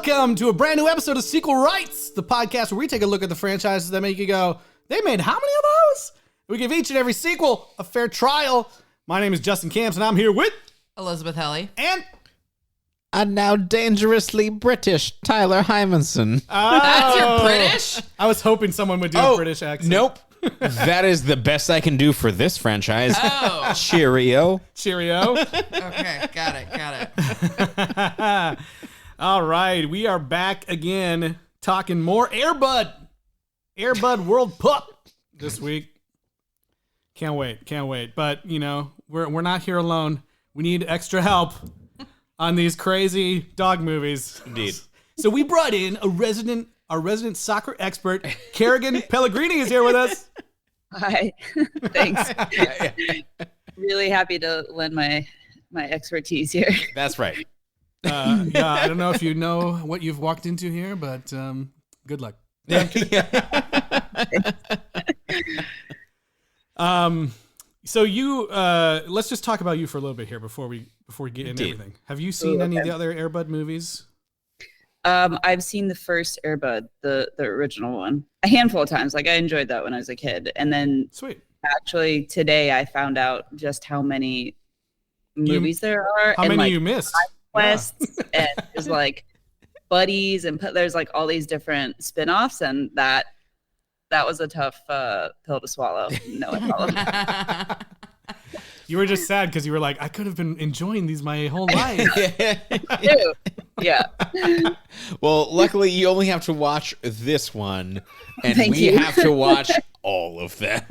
Welcome to a brand new episode of Sequel Rights, the podcast where we take a look at the franchises that make you go, they made how many of those? We give each and every sequel a fair trial. My name is Justin Camps, and I'm here with Elizabeth Helly. And now dangerously British, Tyler Hymanson. That's your British? I was hoping someone would do a British accent. Nope. That is the best I can do for this franchise. Oh. Cheerio. Cheerio. Okay, got it. All right, we are back again talking more Air Bud World Pup this week. Can't wait. But, you know, we're not here alone. We need extra help on these crazy dog movies. Indeed. So we brought in our resident soccer expert, Carrigan Pelligrini is here with us. Hi. Thanks. Really happy to lend my expertise here. That's right. Yeah, I don't know if you know what you've walked into here, but good luck. So you let's just talk about you for a little bit here before we get into everything. Have you seen any of the other Air Bud movies? I've seen the first Air Bud, the original one, a handful of times. Like I enjoyed that when I was a kid, and then Sweet. Actually, today I found out just how many movies there are. How and many like you missed? Quests and there's like buddies and there's like all these different spin-offs, and that was a tough pill to swallow. You were just sad because you were like, I could have been enjoying these my whole life. Yeah. Well, luckily you only have to watch this one, and Thank we you. have to watch all of them.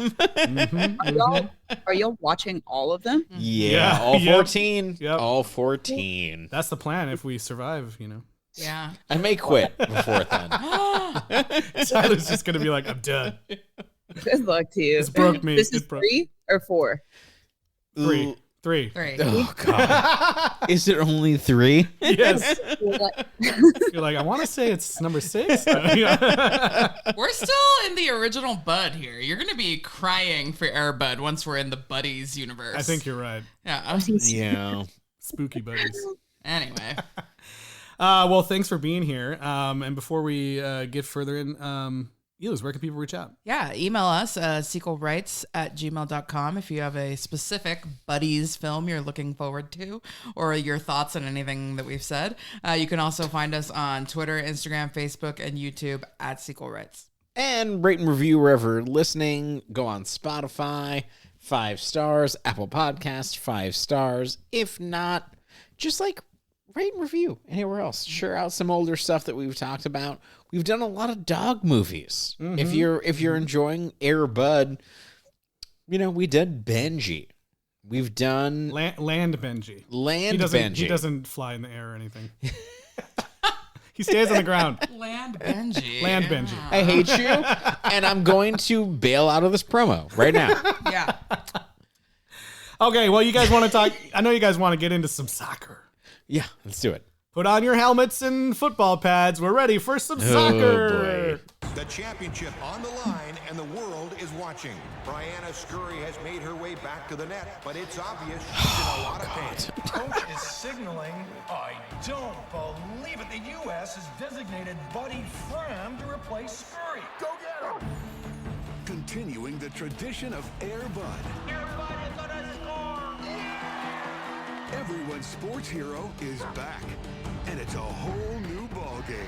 Are y'all watching all of them? Yeah, all 14. Yep. All 14. That's the plan if we survive, you know. Yeah. I may quit before then. Tyler's just going to be like, I'm done. Good luck to you. This broke me. This It is broke- 3 or 4? Three. Oh, God. Is it only 3? Yes. You're like, I want to say it's number 6. We're still in the original Bud here. You're going to be crying for Air Bud once we're in the Buddies universe. I think you're right. Yeah. Yeah. Spooky buddies. Anyway. Well, thanks for being here. And before we get further in, Eliz, where can people reach out? Yeah, email us, sequelrights@gmail.com if you have a specific Buddies film you're looking forward to or your thoughts on anything that we've said. You can also find us on Twitter, Instagram, Facebook, and YouTube at Sequel Rights. And rate and review wherever you're listening. Go on Spotify, 5 stars. Apple Podcasts, 5 stars. If not, just like rate and review anywhere else. Share out some older stuff that we've talked about. We've done a lot of dog movies. Mm-hmm. If you're enjoying Air Bud, you know, we did Benji. We've done Land Benji. Benji. He doesn't fly in the air or anything. He stays on the ground. Land Benji. Land Benji. I hate you, and I'm going to bail out of this promo right now. Yeah. Okay, well, you guys want to talk. I know you guys want to get into some soccer. Yeah, let's do it. Put on your helmets and football pads. We're ready for some soccer. The championship on the line, and the world is watching. Brianna Scurry has made her way back to the net, but it's obvious she's in a lot of pain. Coach is signaling. I don't believe it. The U.S. has designated Buddy Fram to replace Scurry. Go get him! Continuing the tradition of Air Bud. Everybody's gonna score! Everyone's sports hero is back, and it's a whole new ball game.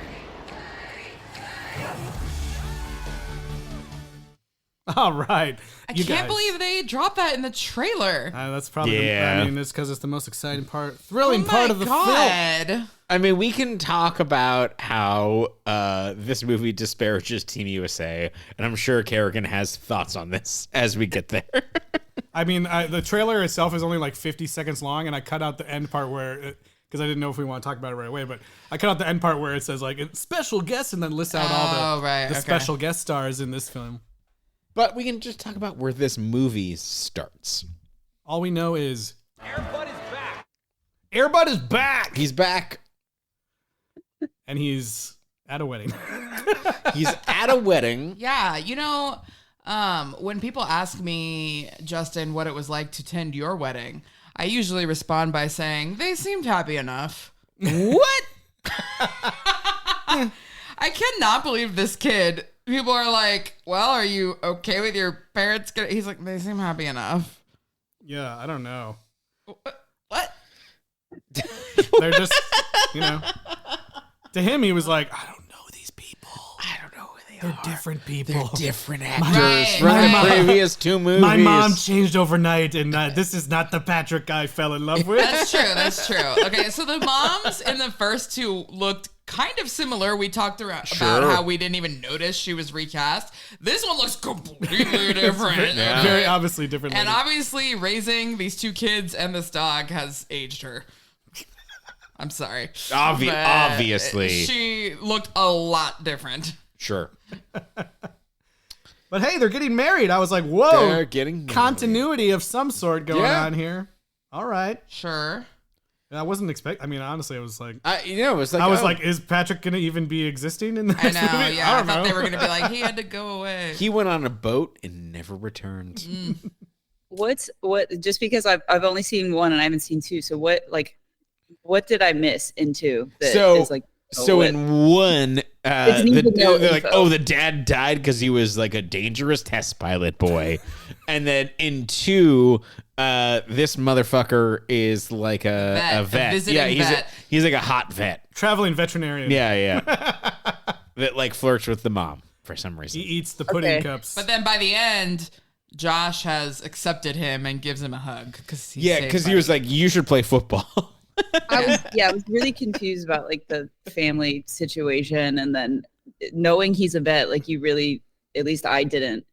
All right. I can't believe they dropped that in the trailer. That's probably, Yeah. I mean, it's because it's the most exciting part, thrilling part of the film. God. I mean, we can talk about how this movie disparages Team USA, and I'm sure Carrigan has thoughts on this as we get there. I mean, the trailer itself is only like 50 seconds long, and I cut out the end part where, because I didn't know if we want to talk about it right away, but I cut out the end part where it says like special guests and then lists out all the special guest stars in this film. But we can just talk about where this movie starts. All we know is Air Bud is back. Air Bud is back, He's back. and he's at a wedding. He's at a wedding. Yeah, you know, when people ask me, Justin, what it was like to tend your wedding, I usually respond by saying, they seemed happy enough. What? I cannot believe this kid. People are like, well, are you okay with your parents? He's like, they seem happy enough. Yeah, I don't know. What? They're just, to him, he was like, I don't know these people. I don't know who they They're different people. They're different actors Right, from the right. previous 2 movies. My mom changed overnight, and this is not the Patrick I fell in love with. That's true. That's true. Okay, so the moms in the first 2 looked kind of similar. We talked about how we didn't even notice she was recast. This one looks completely different. Yeah. Very obviously different. And lady. obviously, raising these 2 kids and this dog has aged her. I'm sorry. But Obviously. She looked a lot different. Sure. But hey, they're getting married. I was like, whoa. They're getting married. Continuity of some sort going Yeah. on here. All right. Sure. And I wasn't expecting. I mean, honestly, I was like, It was like, I was like, is Patrick going to even be existing in this I know. movie? Yeah, I don't thought know. they were going to be like, he had to go away. he went on a boat and never returned. Mm. What? Just because I've only seen 1 and I haven't seen 2. So what did I miss in 2? So in 1, need to know they're like, info. oh, the dad died because he was like a dangerous test pilot boy. And then in 2, this motherfucker is like a vet. visiting vet. He's like a hot vet. Traveling veterinarian. Yeah. That like flirts with the mom for some reason. He eats the pudding Okay. cups. But then by the end, Josh has accepted him and gives him a hug because Because he was like, you should play football. I was really confused about like the family situation, and then knowing he's a vet, like you really, at least I didn't.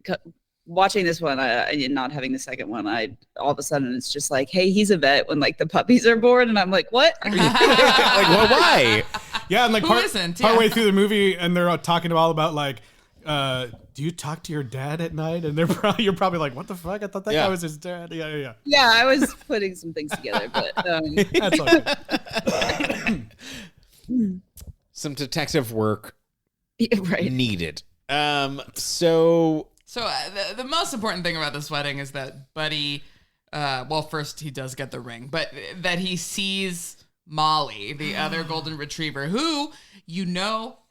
Watching this one, I not having the second one, I all of a sudden it's just like, hey, he's a vet when like the puppies are born, and I'm like, what? like, well, why? Yeah, and like Who isn't? Yeah. partway through the movie, and they're talking all about like, do you talk to your dad at night? And you're probably like, what the fuck? I thought that Yeah. guy was his dad. Yeah. Yeah, I was putting some things together, but That's all good. Some detective work yeah, right. needed. So So the most important thing about this wedding is that Buddy, first he does get the ring, but that he sees Molly, the other golden retriever, who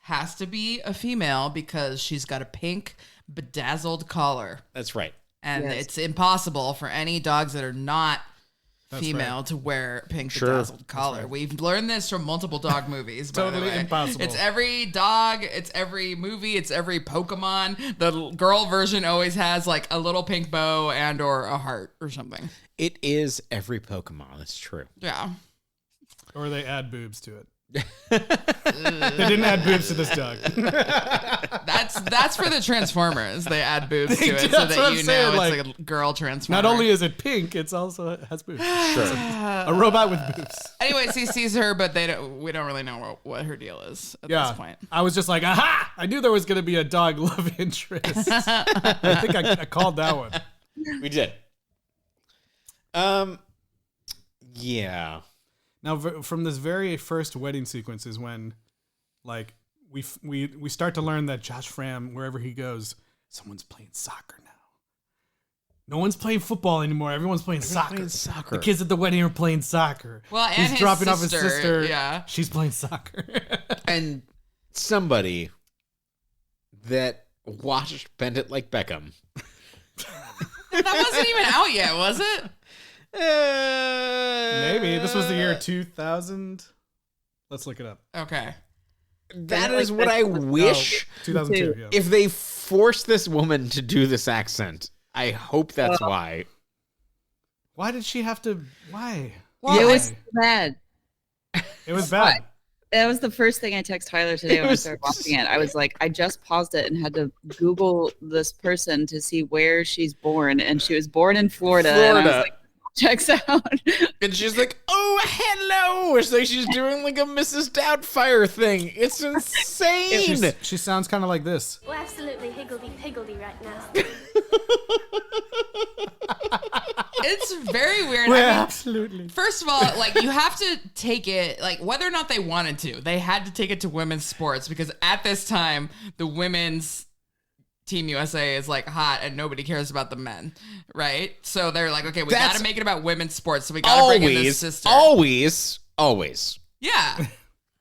has to be a female because she's got a pink bedazzled collar. that's right. And Yes. it's impossible for any dogs that are not That's female right. to wear pink Sure. bedazzled collar. We've learned this from multiple dog movies. By the Totally way. impossible. It's every dog, it's every movie, it's every Pokemon. The girl version always has like a little pink bow and or a heart or something. It is every Pokemon. That's true. Yeah. Or they add boobs to it. They didn't add boobs to this dog. That's for the Transformers. They add boobs to They it do, so that's what that I'm you saying, know like, it's like a girl Transformer. Not only is it pink, it's also has boobs. A robot with boobs. Anyways, he sees her, but we don't really know what her deal is at this point. I was just like, aha! I knew there was going to be a dog love interest. I think I called that one. We did. Yeah. Now, from this very first wedding sequence is when, like, we start to learn that Josh Fram, wherever he goes, someone's playing soccer now. No one's playing football anymore. Everyone's playing soccer. playing soccer. The kids at the wedding are playing soccer. Well, and he's his dropping off his sister, sister. yeah. She's playing soccer. And somebody that watched Bend It Like Beckham. That wasn't even out yet, was it? Maybe this was the year 2000. Let's look it up. Okay. That is what I wish. 2002. Yeah. If they force this woman to do this accent, I hope that's why. Why did she have to? Why? Well, It Why? was bad. It was bad. That was the first thing I texted Tyler today when I started watching it. I was like, I just paused it and had to Google this person to see where she's born, and she was born in Florida. And I was like, checks out. And she's like, oh, hello. It's like she's doing like a Mrs. Doubtfire thing. It's insane. She sounds kind of like this. We're absolutely higgledy-piggledy right now. It's very weird. Well, I mean, absolutely. first of all, like you have to take it, like whether or not they wanted to, they had to take it to women's sports because at this time, the women's Team USA is like hot and nobody cares about the men, right? So they're like, okay, we got to make it about women's sports, so we got to bring in this sister. Always. Yeah.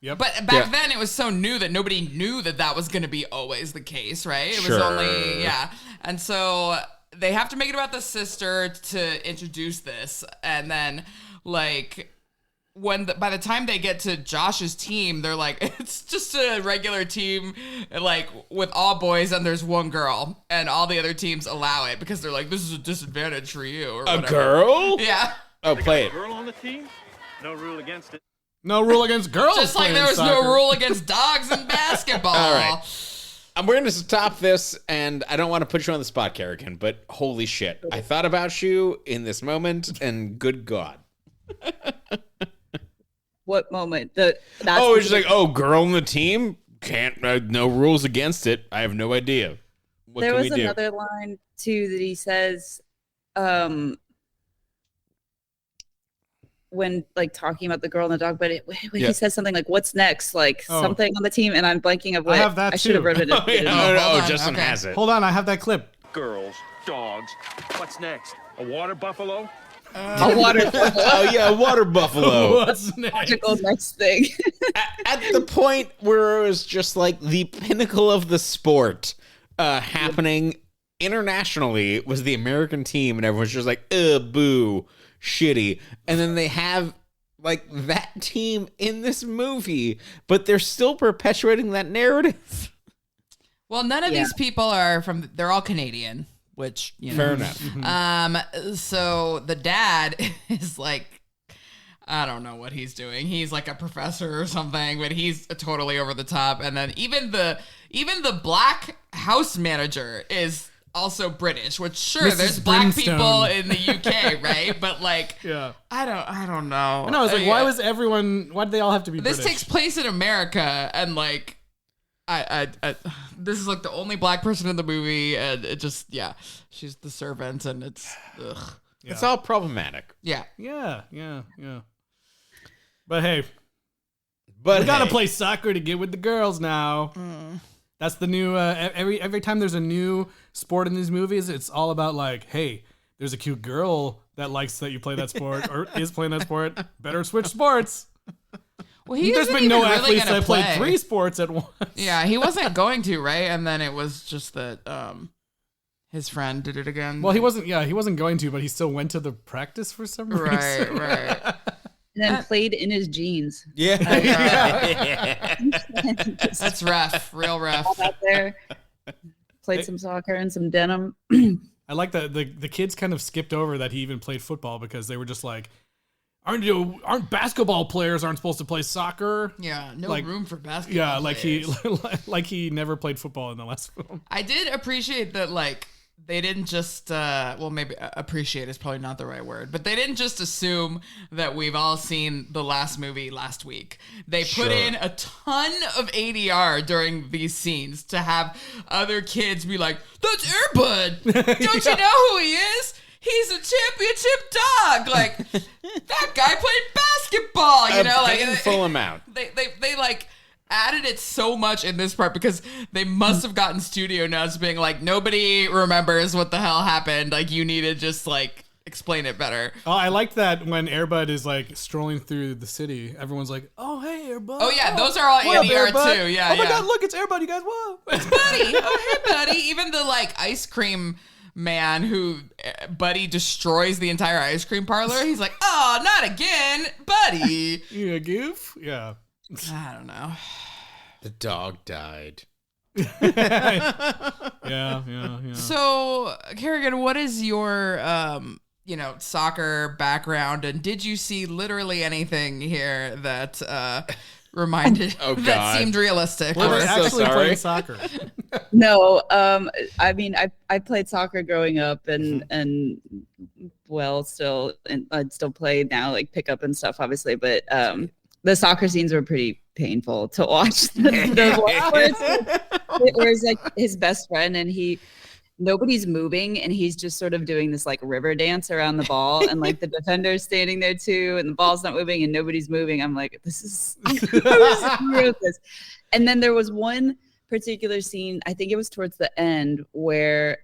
Yep. But back then it was so new that nobody knew that was going to be always the case, right? It was only, And so they have to make it about the sister to introduce this. And then, like, by the time they get to Josh's team, they're like, it's just a regular team, like, with all boys and there's one girl. And all the other teams allow it because they're like, this is a disadvantage for you. Or whatever. A girl? Yeah. Oh, play it. Girl on the team? No rule against it. No rule against girls. Just like there was soccer. no rule against dogs in basketball. All right. I'm going to stop this, and I don't want to put you on the spot, Carrigan, but holy shit. I thought about you in this moment, and good God. What moment? It's just like, girl on the team? Can't, no rules against it. I have no idea. What there can was we do? another line, too, that he says, when like talking about the girl and the dog, but he says something like, "What's next?" Like something on the team, and I'm blanking of what. I have that I should have too. written it. No, Justin has it. Hold on, I have that clip. Girls, dogs. What's next? A water buffalo? A water buffalo. Oh yeah, a water buffalo. What's next? Logical next thing. At the point where it was just like the pinnacle of the sport happening internationally was the American team, and everyone's just like, boo, shitty. And then they have like that team in this movie, but they're still perpetuating that narrative. Well, none of these people are they're all Canadian, which, you know. Fair enough. So the dad is like, I don't know what he's doing. He's like a professor or something, but he's totally over the top. And then even the black house manager is also British, which Mrs. there's black Brimstone. people in the UK, right? But like, Yeah. I don't know. I know. I was like, why did they all have to be This British? takes place in America, and like, I this is like the only black person in the movie, and it just, she's the servant, and it's, ugh. Yeah. It's all problematic. Yeah. Yeah. But hey, But we gotta play soccer to get with the girls now. That's the new. Every time there's a new sport in these movies, it's all about like, hey, there's a cute girl that likes that you play that sport or is playing that sport. Better switch sports. Well, There's isn't been no even really athletes gonna that played play. 3 sports at once. Yeah, he wasn't going to, right? And then it was just that his friend did it again. Well, he wasn't. Yeah, he wasn't going to, but he still went to the practice for some reason. Right. And then played in his jeans. Yeah. That's rough, real rough. Out there, played some soccer and some denim. I like that the kids kind of skipped over that he even played football because they were just like, aren't basketball players aren't supposed to play soccer? Yeah, no Like, room for basketball. Yeah, like players. he never played football in the last film. I did appreciate that, like, they didn't just, maybe appreciate is probably not the right word, but they didn't just assume that we've all seen the last movie last week. They put in a ton of ADR during these scenes to have other kids be like, that's Airbud! Don't you know who he is? He's a championship dog! Like, that guy played basketball, you know? Like, painful amount. They like added it so much in this part because they must have gotten studio notes being like, nobody remembers what the hell happened. Like, you need to just like explain it better. Oh, I like that when Airbud is like strolling through the city, everyone's like, "Oh, hey, Airbud!" Oh yeah, those are all what up, ADR Airbud? too. Yeah. Oh my yeah. God, look, it's Airbud, you guys. Whoa, Buddy. Oh hey, buddy. Even the like ice cream man who Buddy destroys the entire ice cream parlor. He's like, "Oh, not again, Buddy." You a goof? Yeah. I don't know. The dog died. Yeah. So, Carrigan, what is your soccer background, and did you see literally anything here that reminded God. that seamed realistic? Were they so actually sorry. playing soccer? No, I mean, I played soccer growing up, and well, still, and I'd still play now, like pickup and stuff, obviously. But the soccer scenes were pretty painful to watch. Whereas like his best friend, and nobody's moving, and he's just sort of doing this like river dance around the ball, and like the defender's standing there too, and the ball's not moving, and nobody's moving. I'm like, this is who wrote this? And then there was one particular scene, I think it was towards the end, where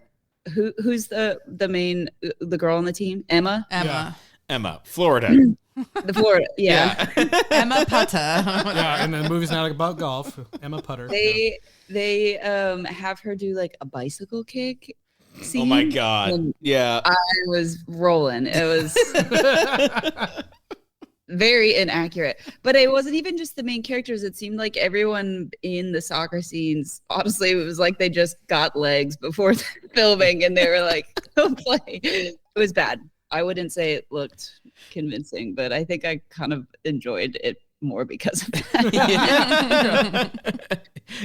who's the main, the girl on the team? Emma. Emma. Emma, Florida. The Florida, yeah. Emma Putter. Yeah, and the movie's not about golf. Emma Putter. They have her do like a bicycle kick scene. Oh my God. And Yeah. I was rolling. It was very inaccurate. But it wasn't even just the main characters. It seemed like everyone in the soccer scenes, honestly, it was like they just got legs before filming and they were like, go play. It was bad. I wouldn't say it looked convincing, but I think I kind of enjoyed it more because of that.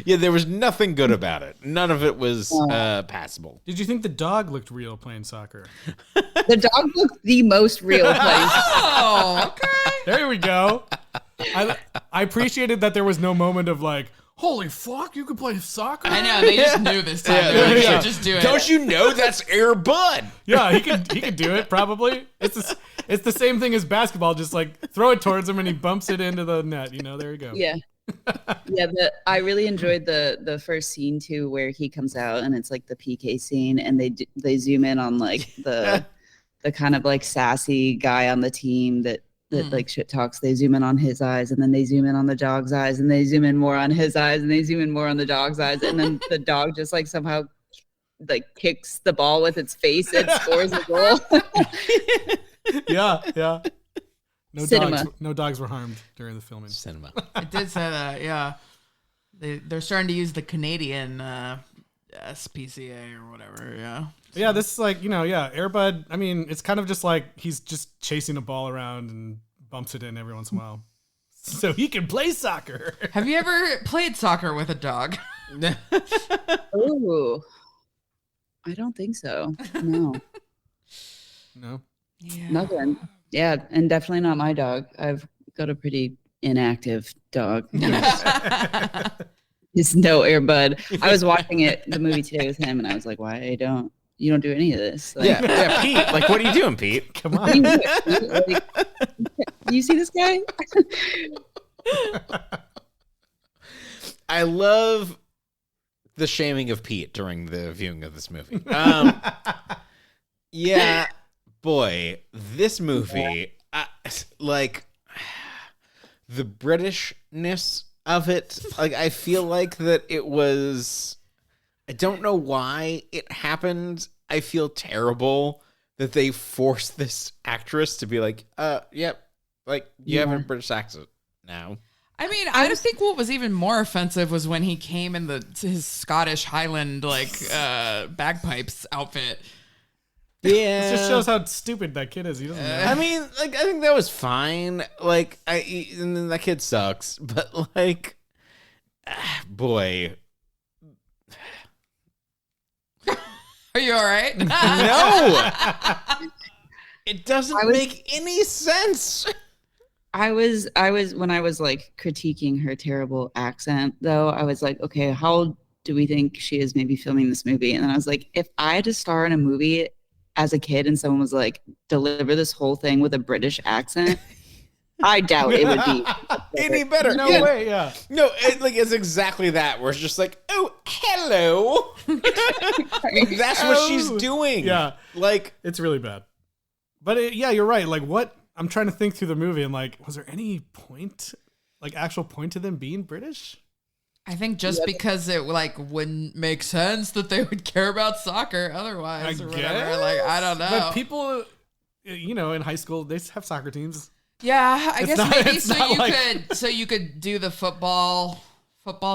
Yeah, there was nothing good about it. None of it was passable. Did you think the dog looked real playing soccer? The dog looked the most real place. Oh, okay. There we go. I appreciated that there was no moment of like, holy fuck, you can play soccer? I know, they just knew this time. They were like, just do it. Don't you know that's Air Bud? Yeah, he could do it probably. It's the same thing as basketball. Just like throw it towards him and he bumps it into the net. You know, there you go. Yeah. Yeah, I really enjoyed the first scene too, where he comes out and it's like the PK scene, and they zoom in on like the kind of like sassy guy on the team that like shit talks. They zoom in on his eyes, and then they zoom in on the dog's eyes, and they zoom in more on his eyes, and they zoom in more on the dog's eyes, and then the dog just like somehow like kicks the ball with its face and scores a goal. Yeah. Cinema. No dogs were harmed during the filming. Cinema. I did say that, yeah. They're starting to use the Canadian SPCA or whatever, yeah. Yeah, this is like, Air Bud, I mean, it's kind of just like he's just chasing a ball around and bumps it in every once in a while. So he can play soccer. Have you ever played soccer with a dog? Ooh. I don't think so. No. No? Yeah. Nothing. Yeah, and definitely not my dog. I've got a pretty inactive dog. Yes. He's no Air Bud. I was watching the movie today with him, and I was like, "Why you don't do any of this?" Like, Yeah, Pete. Like, what are you doing, Pete? Come what are you on. doing? Like, do you see this guy? I love the shaming of Pete during the viewing of this movie. Yeah, boy, this movie, like the Britishness of it, like I feel like that it was. I don't know why it happened. I feel terrible that they forced this actress to be like, yep, like you have a British accent now. I mean, I just think what was even more offensive was when he came in his Scottish Highland bagpipes outfit. Yeah, It just shows how stupid that kid is. He doesn't know. I mean, like, I think that was fine. Like, and then that kid sucks, but like, boy, Are you all right? no, it doesn't make any sense. I was when I was like critiquing her terrible accent, though, I was like, okay, how do we think she is maybe filming this movie? And then I was like, if I had to star in a movie as a kid and someone was like, deliver this whole thing with a British accent, I doubt it would be Any better. No Yeah. way, yeah. No, it's exactly that, where it's just like, oh, hello. Like, that's what she's doing. Yeah. Like, It's really bad. But yeah, you're right. Like, what? I'm trying to think through the movie and like, was there any point, like actual point to them being British? I think just because it wouldn't make sense that they would care about soccer otherwise I or whatever. guess. Like, I don't know. But people, in high school, they have soccer teams. Yeah, I guess not- maybe it's not like- so you could do the football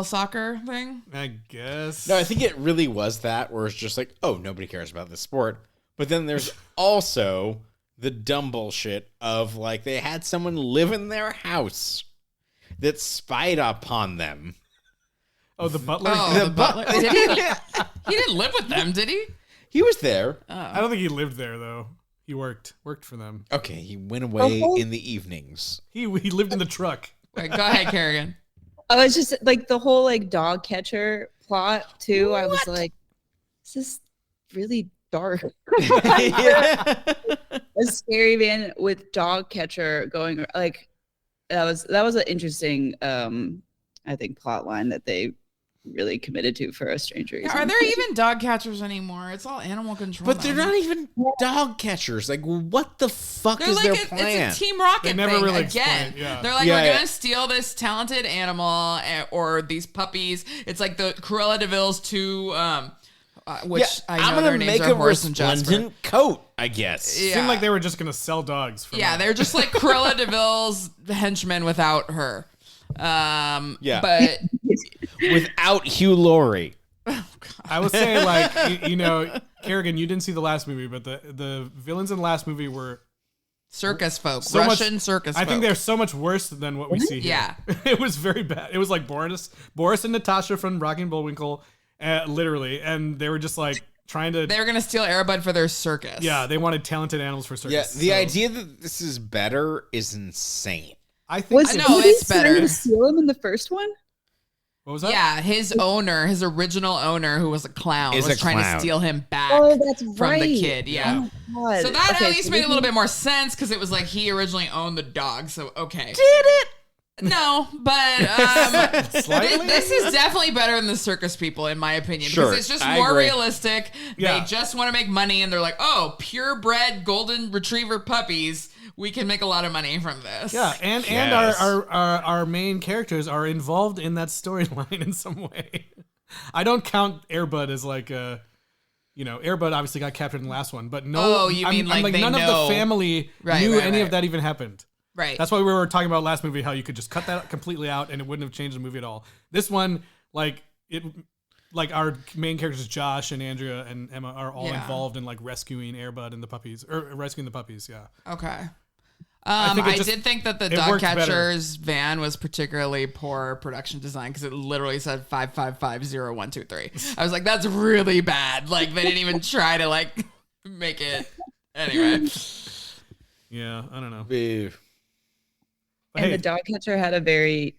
soccer thing. I guess. no, I think it really was that, where it's just like, oh, nobody cares about this sport. But then there's also the dumb bullshit of like they had someone live in their house that spied upon them. Oh, the butler. Oh, the butler. Did he? He didn't live with them, did he? He was there. I don't think he lived there though. He worked for them. Okay, he went away in the evenings. He lived in the truck. Wait, go ahead, Carrigan. Oh, it's just like the whole like dog catcher plot too. I was like, this is really dark. A scary man with dog catcher going like that was an interesting I think plot line that they really committed to for a strange reason. Are there even dog catchers anymore? It's all animal control. But they're now. not even dog catchers. Like, what the fuck They're is like their plan? it's a Team Rocket They never thing really again. explain it, yeah. They're like, Yeah, we're yeah. gonna steal this talented animal or these puppies. It's like the Cruella de Vil's two, which I know I'm their gonna names make are a Horace and Jasper. resplendent coat, I guess. Yeah. Seemed like they were just gonna sell dogs. For Yeah, money. they're just like Cruella de Vil's henchmen without her. Yeah. But Without Hugh Laurie. I was saying, like, you know, Carrigan, you didn't see the last movie, but the villains in the last movie were circus folk, so Russian much, circus I folk. think they're so much worse than what we see here. Yeah. It was very bad. It was like Boris and Natasha from Rocky and Bullwinkle, literally, and they were just like trying to. They were gonna steal Airbud for their circus. Yeah, they wanted talented animals for Yeah, circus. the so idea that this is better is insane. I think. Was I know, somebody it's trying better. to steal him in the first one? What was that? Yeah, his owner, his original owner, who was a clown, Is was a trying clown. to steal him back Oh, that's from right. the kid. Yeah. Oh, God. So that Okay, at least so made a this little is- bit more sense because it was like he originally owned the dog. So okay. Did it? No, but Slightly? this is definitely better than the circus people, in my opinion, Sure, because it's just I more agree. realistic. Yeah. They just want to make money, and they're like, "Oh, purebred golden retriever puppies. We can make a lot of money from this." Yeah, and Yes. our main characters are involved in that storyline in some way. I don't count Airbud as like a, you know, Airbud obviously got captured in the last one, but no. Oh, you mean I'm like they none of know- the family Right, knew right, any of right. that even happened. Right. That's why we were talking about last movie, how you could just cut that completely out and it wouldn't have changed the movie at all. This one, like our main characters, Josh and Andrea and Emma, are all Yeah. involved in like rescuing Airbud and the puppies, or rescuing the puppies. Yeah. Okay. think it I just- did think that the it dog worked better. catcher's van was particularly poor production design because it literally said 5550123. I was like, that's really bad. Like they didn't even try to like make it. Anyway, Yeah, I don't know. Boo. But And hey, the dog catcher had a very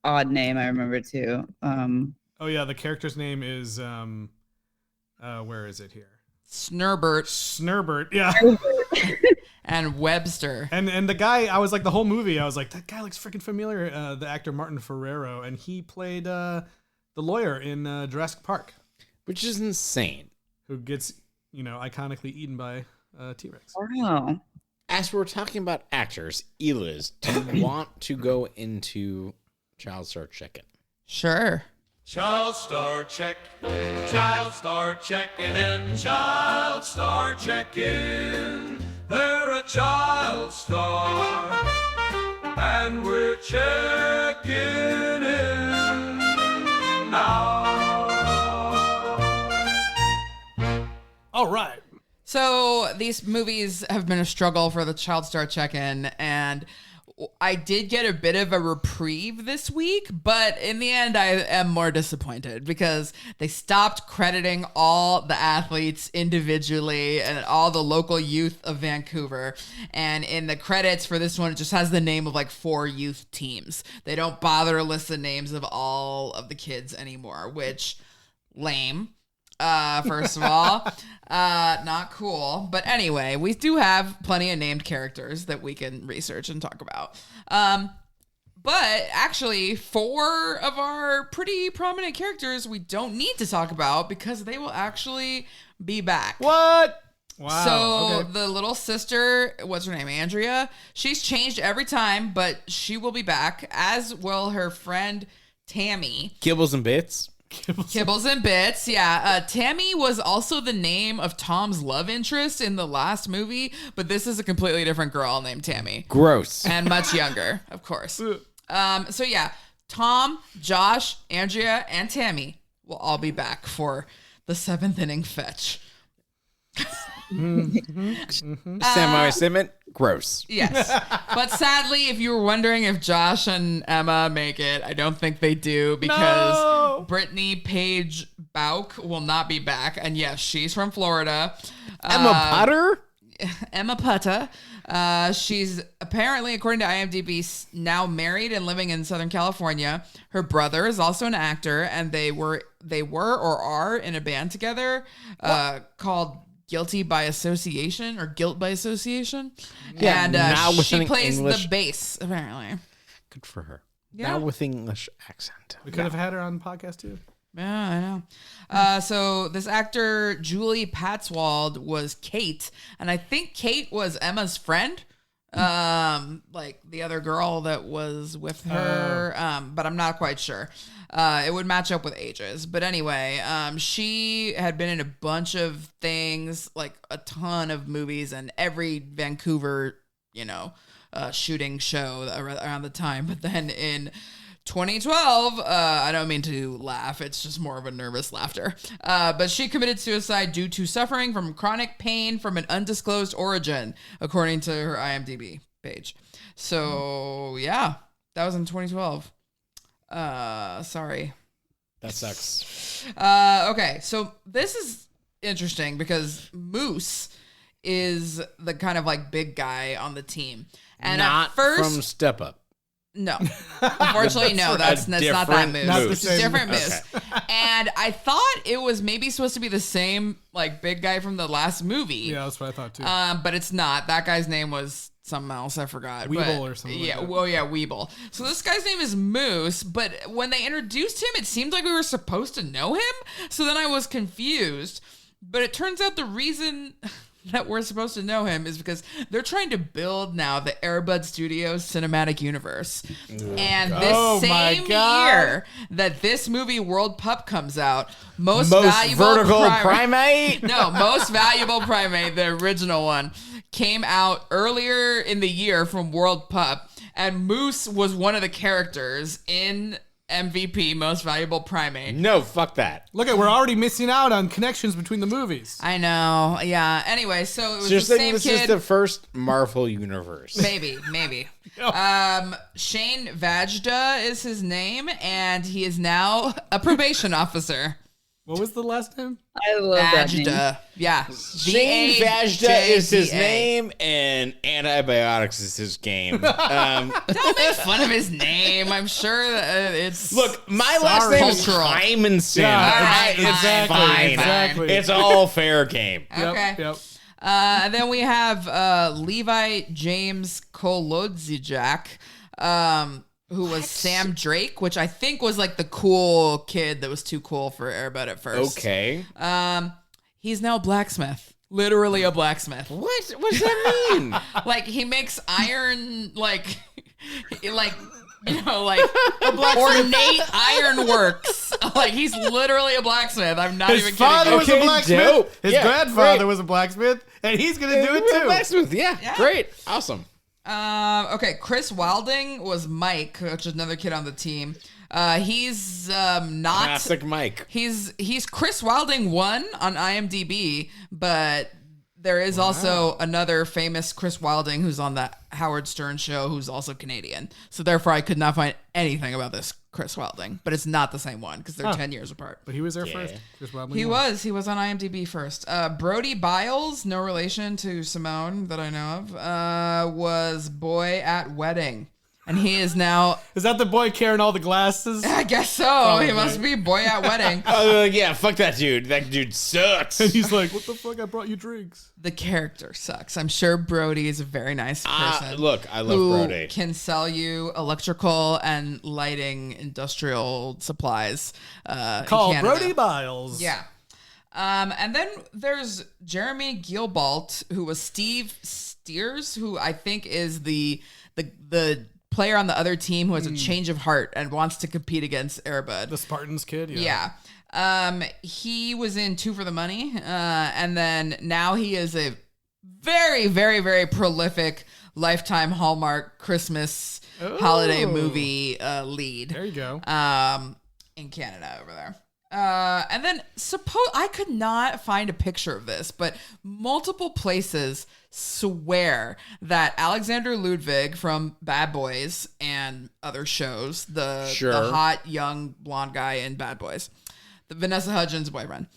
odd name, I remember too. oh yeah, the character's name is where is it here? Snurbert Snurbert. Yeah. and Webster. And the guy, I was like, the whole movie, I was like, that guy looks freaking familiar. The actor Martin Ferrero, and he played the lawyer in Jurassic Park, Which is insane. who gets, you know, iconically eaten by T-Rex. Wow. As we're talking about actors, Eliz, do you want to go into Child Star Chicken? Sure. Child star check, child star checking in, child star checking. They're a child star, and we're checking in now. All right. So these movies have been a struggle for the Child Star check-in, and I did get a bit of a reprieve this week, but in the end, I am more disappointed because they stopped crediting all the athletes individually and all the local youth of Vancouver. And in the credits for this one, it just has the name of like 4 youth teams. They don't bother to list the names of all of the kids anymore, which lame. First of all, not cool. But anyway, we do have plenty of named characters that we can research and talk about. But actually, 4 of our pretty prominent characters we don't need to talk about because they will actually be back. What? Wow. So okay. the little sister, what's her name? Andrea. She's changed every time, but she will be back, as will her friend Tammy. Kibbles and Bits? Kibbles and Bits, yeah. Tammy was also the name of Tom's love interest in the last movie, but this is a completely different girl named Tammy. Gross. And much younger, of course. So yeah, Tom, Josh, Andrea, and Tammy will all be back for the 7th inning fetch. Samurai Simon? Gross. Yes. But sadly, if you were wondering if Josh and Emma make it, I don't think they do because No. Brittany Page Bauk will not be back. And yes, she's from Florida. Emma Potter? Emma Putta. She's apparently, according to IMDb, now married and living in Southern California. Her brother is also an actor, and they were or are in a band together called Guilty by Association or Guilt by Association. Yeah, and now with she an plays English- the bass, apparently. Good for her. Yeah. Now with English accent. We could have had her on the podcast too. Yeah, I know. So this actor, Julie Patzwald, was Kate. And I think Kate was Emma's friend. Like the other girl that was with her. But I'm not quite sure. It would match up with ages. But anyway, she had been in a bunch of things, like a ton of movies and every Vancouver, shooting show around the time. But then in 2012, I don't mean to laugh, it's just more of a nervous laughter. But she committed suicide due to suffering from chronic pain from an undisclosed origin, according to her IMDb page. So, yeah, that was in 2012. Sorry. That sucks. Okay, so this is interesting because Moose is the kind of like big guy on the team. And Not at first, from Step Up. no, unfortunately, no. That's not that different Moose. Moose. It's a different Moose. And I thought it was maybe supposed to be the same like big guy from the last movie. Yeah, that's what I thought too. But it's not. That guy's name was something else. I forgot. Weeble or something. Yeah. Like that. Well, yeah, Weeble. So this guy's name is Moose. But when they introduced him, it seemed like we were supposed to know him. So then I was confused. But it turns out the reason that we're supposed to know him is because they're trying to build now the Airbud Studios cinematic universe. And this same year that this movie World Pup comes out, most valuable vertical primate? No, Most Valuable Primate, the original one, came out earlier in the year from World Pup, and Moose was one of the characters in MVP, Most Valuable Primate. No, fuck that. Look we're already missing out on connections between the movies. I know, yeah. Anyway, so it was Just the saying same this kid. is the first Marvel universe. Maybe. Shane Vajda is his name, and he is now a probation officer. What was the last name? I love that name. Vajda. Yeah. Shane Vajda is his V-A-J-D-A. name, and antibiotics is his game. Don't make fun of his name. I'm sure that it's... Look, my last name is Cultural. Hymanson. Yeah, All right, exactly, fine. exactly. It's all fair game. Okay. Yep. And then we have Levi James Kolodziejczak, who was Sam Drake, which I think was like the cool kid that was too cool for Air Bud at first. Okay. He's now a blacksmith. Literally a blacksmith. What does that mean? Like he makes iron, like ornate ironworks. Like he's literally a blacksmith. I'm not His even father kidding. was you. a Okay, blacksmith. dope. His Yeah, grandfather great. was a blacksmith, and he's gonna do it too. Blacksmith, yeah. Great. Awesome. Okay, Chris Wilding was Mike, which is another kid on the team. He's not Classic Mike. He's Chris Wilding 1 on IMDb, but there is also another famous Chris Wilding who's on the Howard Stern show who's also Canadian. So therefore I could not find anything about this Chris Wilding, but it's not the same one because they're 10 years apart. But he was there first. Chris Wilding He was on IMDb first. Brody Biles, no relation to Simone that I know of, was Boy at Wedding. And he is now, Is that the boy carrying all the glasses? I guess so. He must be Boy at Wedding. Yeah, fuck that dude. That dude sucks. And he's like, "What the fuck? I brought you drinks." The character sucks. I'm sure Brody is a very nice person. Look, I love who Brody. can sell you electrical and lighting industrial supplies. Call in Canada. Brody Biles. Yeah. And then there's Jeremy Gilbalt, who was Steve Steers, who I think is the player on the other team who has a change of heart and wants to compete against Airbud. The Spartans kid. Yeah. He was in Two for the Money, and then now he is a very, very, very prolific Lifetime Hallmark Christmas holiday movie lead. There you go. In Canada over there. And then I could not find a picture of this, but multiple places swear that Alexander Ludwig from Bad Boys and other shows, the hot young blonde guy in Bad Boys, the Vanessa Hudgens boyfriend.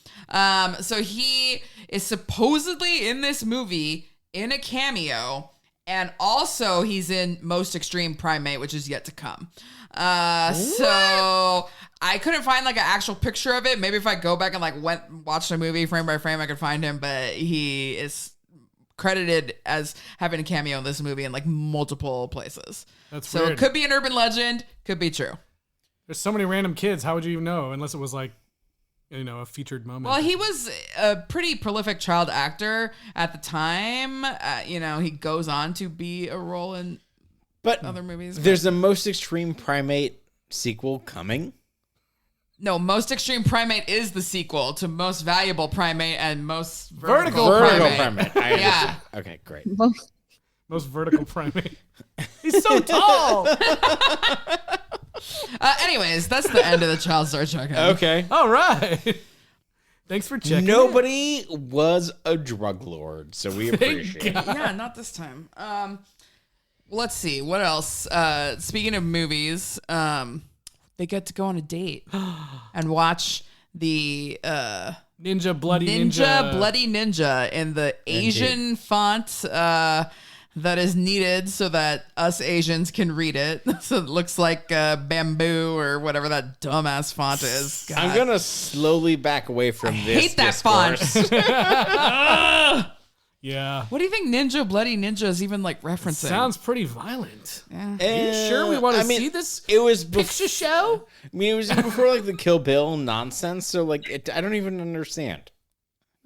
So he is supposedly in this movie in a cameo, and also he's in Most Extreme Primate, which is yet to come. So I couldn't find like an actual picture of it. Maybe if I go back and like watched the movie frame by frame, I could find him, but he is credited as having a cameo in this movie in like multiple places. That's so weird. it could be an urban legend, could be true. There's so many random kids. How would you even know? Unless it was like a featured moment. Well, he was a pretty prolific child actor at the time. He goes on to be a role in other movies. There's a Most Extreme Primate sequel coming. No, Most Extreme Primate is the sequel to Most Valuable Primate and Most Vertical Primate. Yeah. Okay, great. Most vertical primate. He's so tall. Anyways, that's the end of the child star check-in. Okay. All right. Thanks for checking. Nobody was a drug lord, so we appreciate it. Yeah, not this time. Let's see. What else? Speaking of movies, they get to go on a date and watch the Ninja Bloody Ninja in the Asian font that is needed so that us Asians can read it. So it looks like bamboo or whatever that dumbass font is. God. I'm gonna slowly back away from this. Hate that discourse. font. Yeah. What do you think Bloody Ninja is even like referencing? Sounds pretty violent. Yeah. Are you sure we want to see this? It was picture show. I mean, it was before like the Kill Bill nonsense, so like I don't even understand.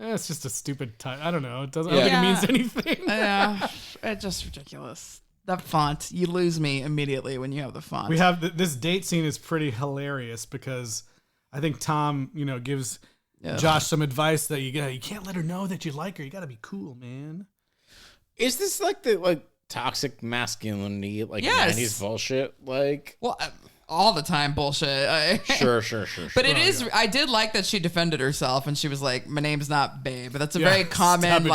It's just a stupid title. I don't know. It doesn't. I don't think it means anything. Yeah, it's just ridiculous. That font, you lose me immediately when you have the font. We have this date scene is pretty hilarious because I think Tom, gives Josh some advice that you can't let her know that you like her. You got to be cool, man. Is this like the toxic masculinity, Yes. 90s bullshit? Well, all the time bullshit. Sure. But it is. I did like that she defended herself and she was like, "My name's not Babe." But that's a very common.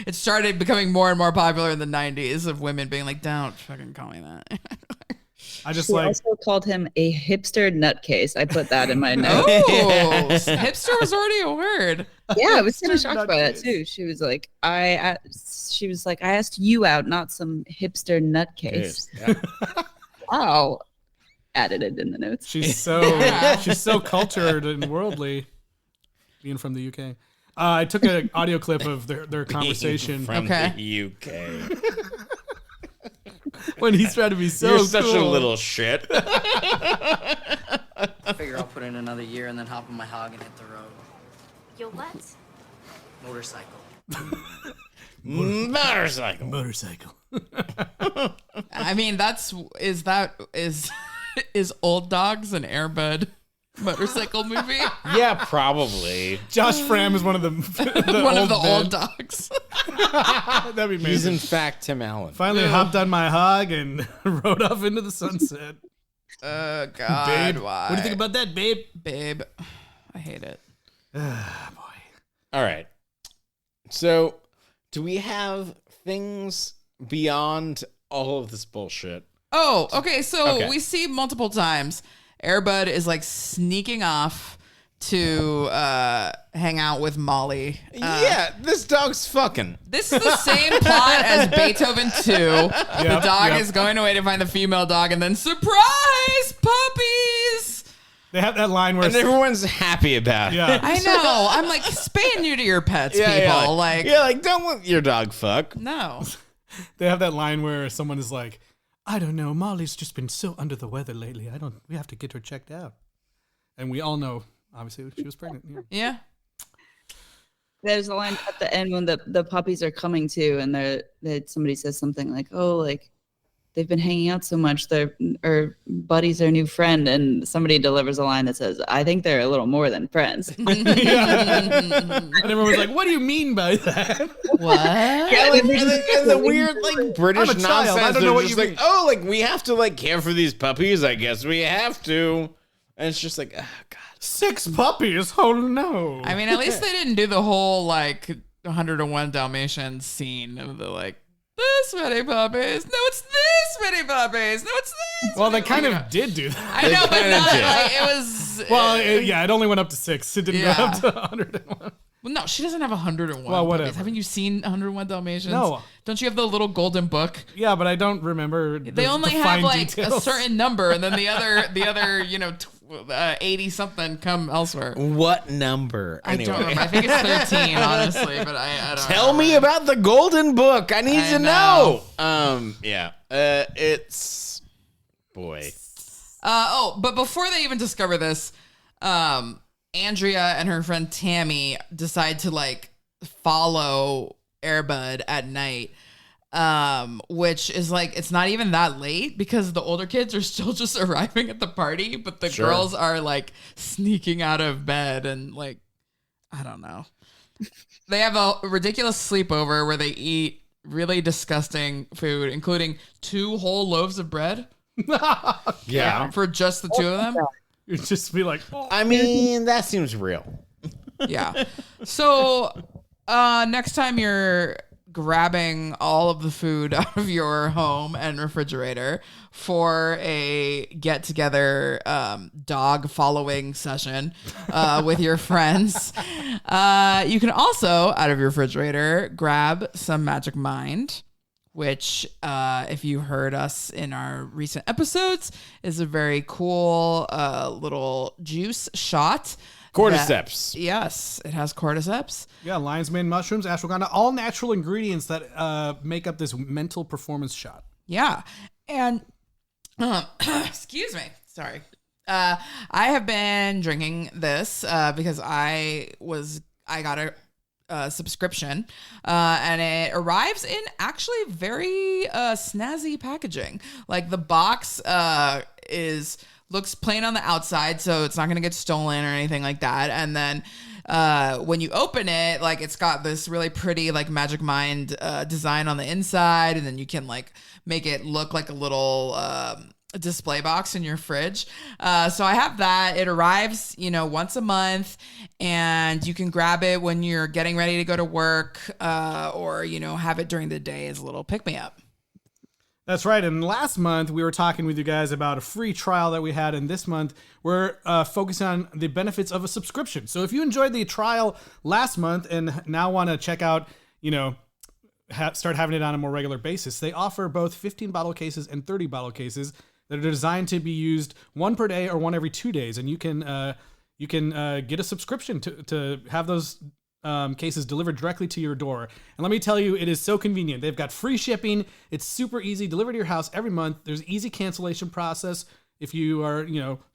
It started becoming more and more popular in the '90s of women being like, "Don't fucking call me that." She also called him a hipster nutcase. I put that in my notes. Oh, hipster was already a word. Yeah, I was kind of shocked by that too. She was like, I asked you out, not some hipster nutcase. Yeah. Wow. Added it in the notes. She's so cultured and worldly, being from the UK. I took an audio clip of their conversation from the UK. When he's trying to be so You're cool. such a little shit. I figure I'll put in another year and then hop on my hog and hit the road. Your what? Motorcycle. Motorcycle. I mean, is Old Dogs an Air Bud motorcycle movie? Yeah, probably. Josh Fram is one of the one of the old dogs. That'd be amazing. He's in fact Tim Allen. Finally hopped on my hog and rode off into the sunset. Oh God, babe, why? what do you think about that, babe? Babe, I hate it. Boy. All right. So, do we have things beyond all of this bullshit? Oh, okay. So we see multiple times Air Bud is like sneaking off to hang out with Molly. Yeah, this dog's fucking. This is the same plot as Beethoven 2. The dog is going away to find the female dog, and then surprise, puppies! They have that line where And everyone's happy about it. Yeah. I know. I'm like, spay and neuter your pets, people. Yeah, don't let your dog fuck. No. They have that line where someone is like, I don't know, Molly's just been so under the weather lately. We have to get her checked out. And we all know, obviously, she was pregnant. Yeah. There's a line at the end when the puppies are coming to, and somebody says something like, "Oh, like they've been hanging out so much. Buddy's their new friend," and somebody delivers a line that says, "I think they're a little more than friends." And everyone's like, what do you mean by that? What? Yeah, and the weird British I'm a child. nonsense. I don't know what just you mean. oh, we have to care for these puppies. I guess we have to. And it's just oh God. 6 puppies? Oh no. I mean, at least they didn't do the whole 101 Dalmatians scene of the this many puppies. No, it's this many puppies. No, it's this. Well, they kind of did do that. I know, but kinda not did. it was. Well, it only went up to 6. It didn't go up to 101. Well, no, she doesn't have 101. Well, whatever. Puppies. Haven't you seen 101 Dalmatians? No. Don't you have the little golden book? Yeah, but I don't remember. They only the have fine a details. certain number, and then the other 80 something come elsewhere. What number? I Anyway. don't remember. I think it's 13, honestly, but I don't Tell me about the golden book. I need to know. know. Yeah. It's boy. But before they even discover this, Andrea and her friend Tammy decide to like follow Airbud at night. Which is like, it's not even that late because the older kids are still just arriving at the party, but the girls are like sneaking out of bed and like, I don't know. They have a ridiculous sleepover where they eat really disgusting food, including 2 whole loaves of bread. Yeah. For just the 2 of them. It'd just be like, oh. I mean, that seems real. Yeah. So next time you're grabbing all of the food out of your home and refrigerator for a get-together dog following session with your friends, you can also, out of your refrigerator, grab some Magic Mind, which, if you heard us in our recent episodes, is a very cool little juice shot. Cordyceps. Yes, it has cordyceps. Yeah, lion's mane mushrooms, ashwagandha, all natural ingredients that make up this mental performance shot. Yeah. And, excuse me. Sorry. I have been drinking this because I got a subscription and it arrives in actually very snazzy packaging. Like the box looks plain on the outside, so it's not going to get stolen or anything like that. And then when you open it, like it's got this really pretty like Magic Mind design on the inside, and then you can like make it look like a little display box in your fridge. So I have that. It arrives, once a month, and you can grab it when you're getting ready to go to work, or have it during the day as a little pick-me-up. That's right. And last month, we were talking with you guys about a free trial that we had. And this month, we're focusing on the benefits of a subscription. So if you enjoyed the trial last month and now want to check out, start having it on a more regular basis, they offer both 15 bottle cases and 30 bottle cases that are designed to be used 1 per day or 1 every 2 days. And you can get a subscription to have those cases delivered directly to your door. And let me tell you, it is so convenient. They've got free shipping. It's super easy, delivered to your house every month. There's easy cancellation process if you are,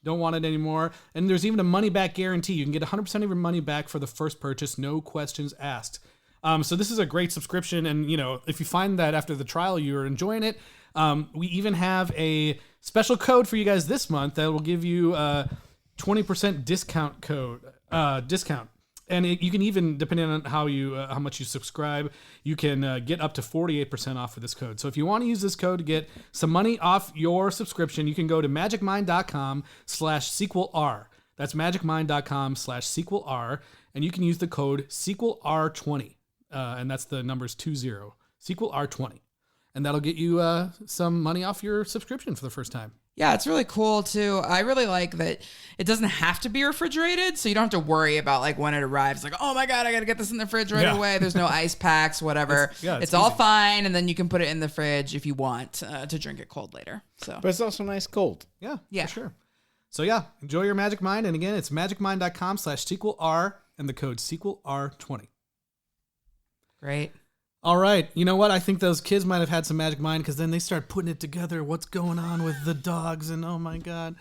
don't want it anymore. And there's even a money back guarantee. You can get 100% of your money back for the first purchase, no questions asked. So this is a great subscription. And, if you find that after the trial you're enjoying it, we even have a special code for you guys this month that will give you a 20% discount. And you can even, depending on how much you subscribe, you can get up to 48% off for this code. So if you want to use this code to get some money off your subscription, you can go to magicmind.com/sequelr. That's magicmind.com/sequelr, and you can use the code sequelr20, and that's the numbers 20, sequelr20, and that'll get you some money off your subscription for the first time. Yeah, it's really cool too. I really like that it doesn't have to be refrigerated, so you don't have to worry about like when it arrives. Like, oh my god, I got to get this in the fridge right away. There's no ice packs, whatever. It's all fine, and then you can put it in the fridge if you want to drink it cold later. So, but it's also nice cold. Yeah, for sure. So yeah, enjoy your Magic Mind, and again, it's magicmind.com/sequelr and the code sequelr20. Great. All right. You know what? I think those kids might have had some Magic Mind because then they start putting it together. What's going on with the dogs? And oh my God.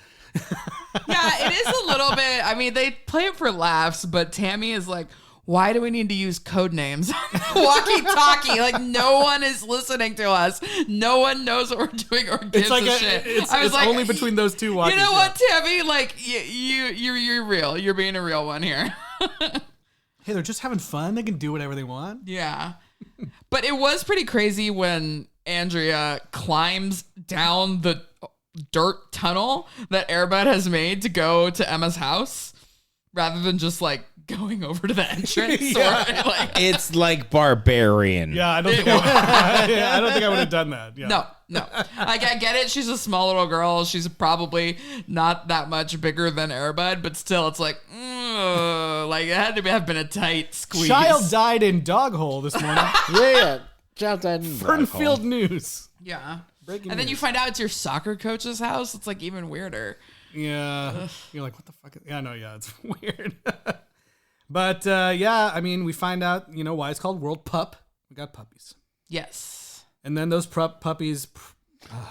Yeah, it is a little bit. I mean, they play it for laughs, but Tammy is like, why do we need to use code names? Walkie-talkie. Like, no one is listening to us. No one knows what we're doing or gives a shit. It's only between those two walkies. You know what, Tammy? Like, you're real. You're being a real one here. Hey, they're just having fun. They can do whatever they want. Yeah. But it was pretty crazy when Andrea climbs down the dirt tunnel that Airbud has made to go to Emma's house rather than just like going over to the entrance. Yeah. Or, like, It's like Barbarian. Yeah, I don't think I would have done that. Yeah. No. I get it. She's a small little girl. She's probably not that much bigger than Airbud, but still, it's like, like it had to have been a tight squeeze. Child died in dog hole this morning. Yeah. Child died in Fernfield News. Yeah. Breaking and then news. you find out it's your soccer coach's house. It's like even weirder. Yeah. Ugh. You're like, what the fuck? Yeah, no, yeah, it's weird. But yeah, I mean, we find out, why it's called World Pup. We got puppies. Yes. And then those puppies.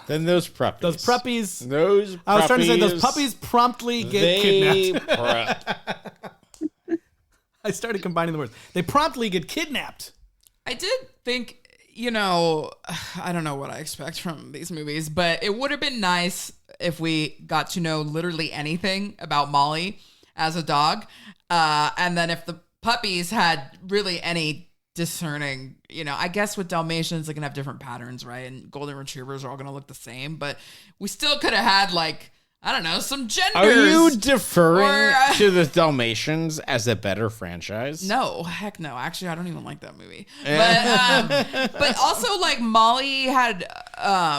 Those pruppies. Those pruppies. Those I was trying to say those puppies promptly get kidnapped. I started combining the words. They promptly get kidnapped. I did think, I don't know what I expect from these movies, but it would have been nice if we got to know literally anything about Molly as a dog. And then if the puppies had really any discerning, I guess with Dalmatians, they can have different patterns, right? And Golden Retrievers are all going to look the same, but we still could have had I don't know, some genders. Are you deferring to the Dalmatians as a better franchise? No, heck no. Actually, I don't even like that movie. But also, Molly had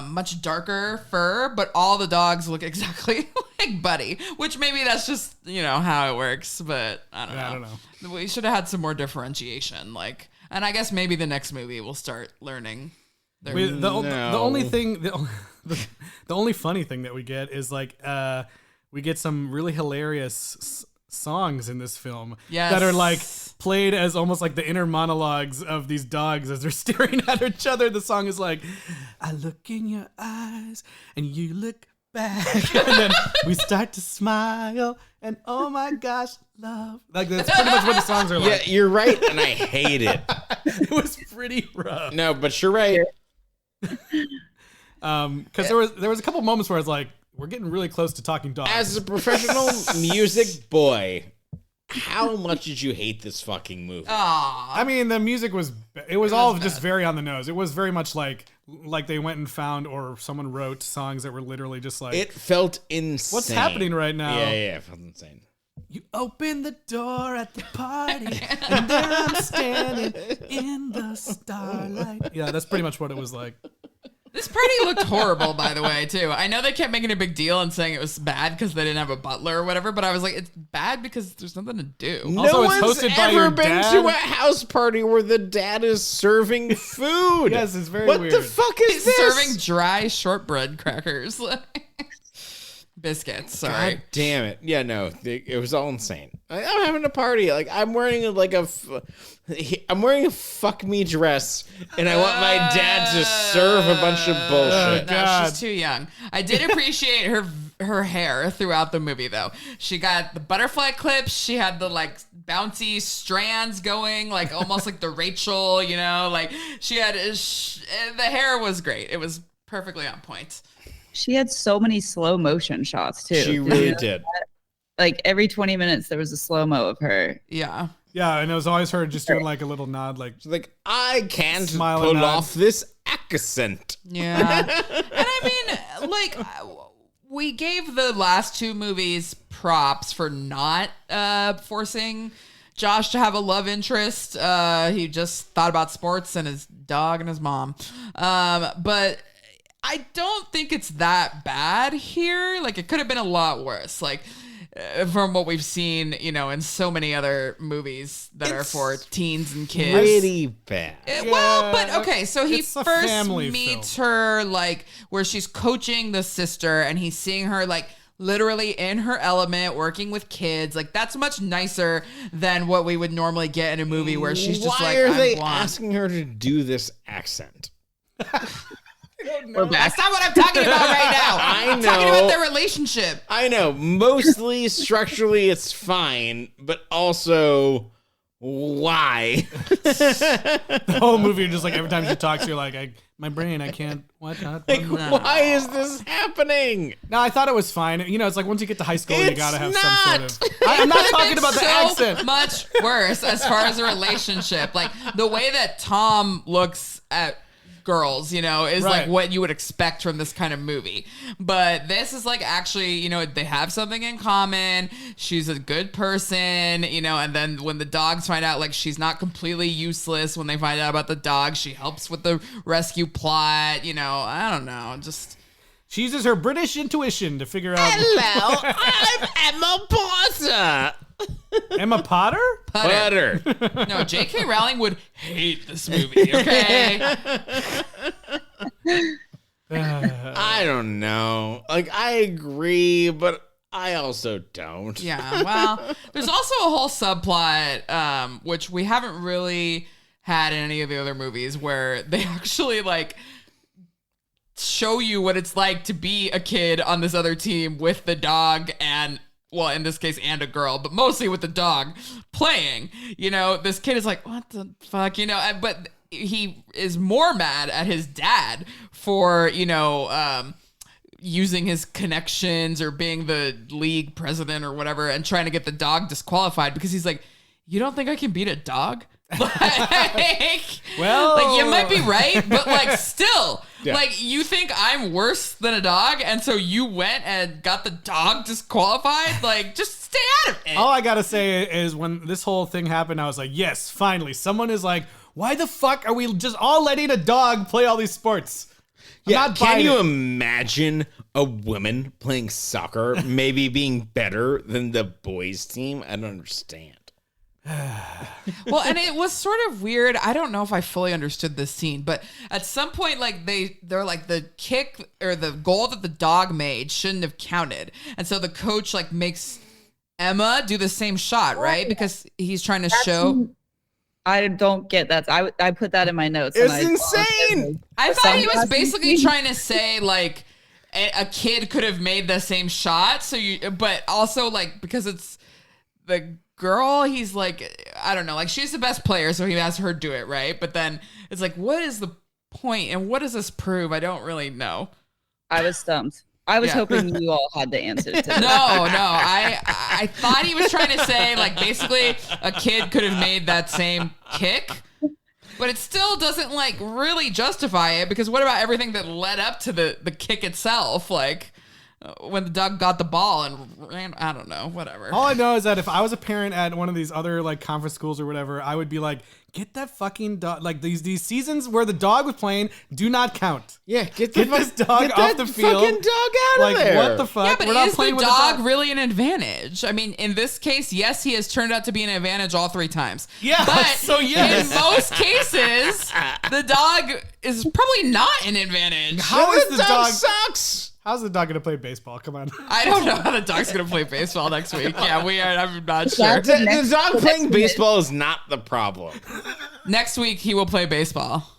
much darker fur, but all the dogs look exactly like Buddy, which maybe that's just, how it works. But I don't know. We should have had some more differentiation. And I guess maybe the next movie we'll start learning. The only thing... The only funny thing that we get is we get some really hilarious songs in this film that are played as almost like the inner monologues of these dogs as they're staring at each other. The song is I look in your eyes and you look back and then we start to smile and oh my gosh, love. That's pretty much what the songs are like. Yeah, you're right, and I hate it. It was pretty rough. No, but you're right. Because there was a couple moments where I was we're getting really close to talking dogs. As a professional music boy, how much did you hate this fucking movie? I mean, the music was all just very on the nose. It was very much like they went and found or someone wrote songs that were literally just it felt insane. What's happening right now? Yeah, it felt insane. You open the door at the party, and there I'm standing in the starlight. Yeah, that's pretty much what it was like. This party looked horrible, by the way, too. I know they kept making a big deal and saying it was bad because they didn't have a butler or whatever, but I was like, it's bad because there's nothing to do. No also, one's ever been to a house party where the dad is serving food. Yes, it's very weird. What the fuck is this? Serving dry shortbread crackers. Biscuits, sorry. God damn it. Yeah, no, it was all insane. I'm having a party. I'm wearing I'm wearing a fuck me dress, and I want my dad to serve a bunch of bullshit. No, she's too young. I did appreciate her hair throughout the movie, though. She got the butterfly clips. She had the bouncy strands going, almost like the Rachel. She had the hair was great. It was perfectly on point. She had so many slow motion shots too. She really did. Every 20 minutes there was a slow-mo of her. Yeah. Yeah, and it was always her just doing a little nod, I can't pull off this accent. Yeah. And I mean, we gave the last two movies props for not forcing Josh to have a love interest. He just thought about sports and his dog and his mom. But I don't think it's that bad here. It could have been a lot worse. From what we've seen, in so many other movies that are for teens and kids. Pretty bad. But okay, so he first meets her where she's coaching the sister and he's seeing her literally in her element working with kids. That's much nicer than what we would normally get in a movie where she's just Why are they asking her to do this accent? That's not what I'm talking about right now. I'm talking about their relationship. I know. Mostly structurally it's fine, but also why? The whole movie, just every time she talks, you're my brain, I can't. What? Why is this happening? No, I thought it was fine. It's once you get to high school, you gotta have some sort of. I'm not talking about the accent. Much worse as far as a relationship. The way that Tom looks at girls, is what you would expect from this kind of movie. But this is actually, they have something in common. She's a good person, and then when the dogs find out she's not completely useless, when they find out about the dog, she helps with the rescue plot. I don't know, just she uses her British intuition to figure out. Hello, I'm Emma Potter. Emma Potter? Potter. No, J.K. Rowling would hate this movie, okay? I don't know. I agree, but I also don't. Yeah, well, there's also a whole subplot, which we haven't really had in any of the other movies, where they actually, show you what it's like to be a kid on this other team with the dog and well, in this case, and a girl, but mostly with the dog playing, this kid is like, what the fuck, but he is more mad at his dad for, using his connections or being the league president or whatever and trying to get the dog disqualified because he's like, you don't think I can beat a dog? Well, you might be right, but still, you think I'm worse than a dog, and so you went and got the dog disqualified? Just stay out of it. All I gotta say is when this whole thing happened, I was like, yes, finally, someone is like, why the fuck are we just all letting a dog play all these sports? Can you imagine a woman playing soccer maybe being better than the boys team? I don't understand. Well, and it was sort of weird. I don't know if I fully understood this scene, but at some point, they're like the kick or the goal that the dog made shouldn't have counted, and so the coach makes Emma do the same shot, right? Because he's trying to show. I don't get that. I put that in my notes. It's insane. I thought he was basically trying to say a kid could have made the same shot. But also because it's the girl, he's I don't know, she's the best player, so he has her do it, right? But then it's what is the point and what does this prove? I don't really know. I was stumped. I was hoping you all had the answers to this. No, I thought he was trying to say basically a kid could have made that same kick, but it still doesn't really justify it because what about everything that led up to the kick itself? When the dog got the ball and ran, I don't know, whatever. All I know is that if I was a parent at one of these other conference schools or whatever, I would be like, get that fucking dog. These seasons where the dog was playing do not count. Yeah, get this dog off the field. Fucking dog out of there. What the fuck? Yeah, but We're not is playing the with dog really an advantage? I mean, in this case, yes, he has turned out to be an advantage all 3 times. Yeah, but so yes. in most cases, the dog is probably not an advantage. How is the dog sucks? How's the dog gonna play baseball? Come on. I don't know how the dog's gonna play baseball next week. Yeah, we are. I'm not sure. The dog playing baseball is not the problem. Next week he will play baseball.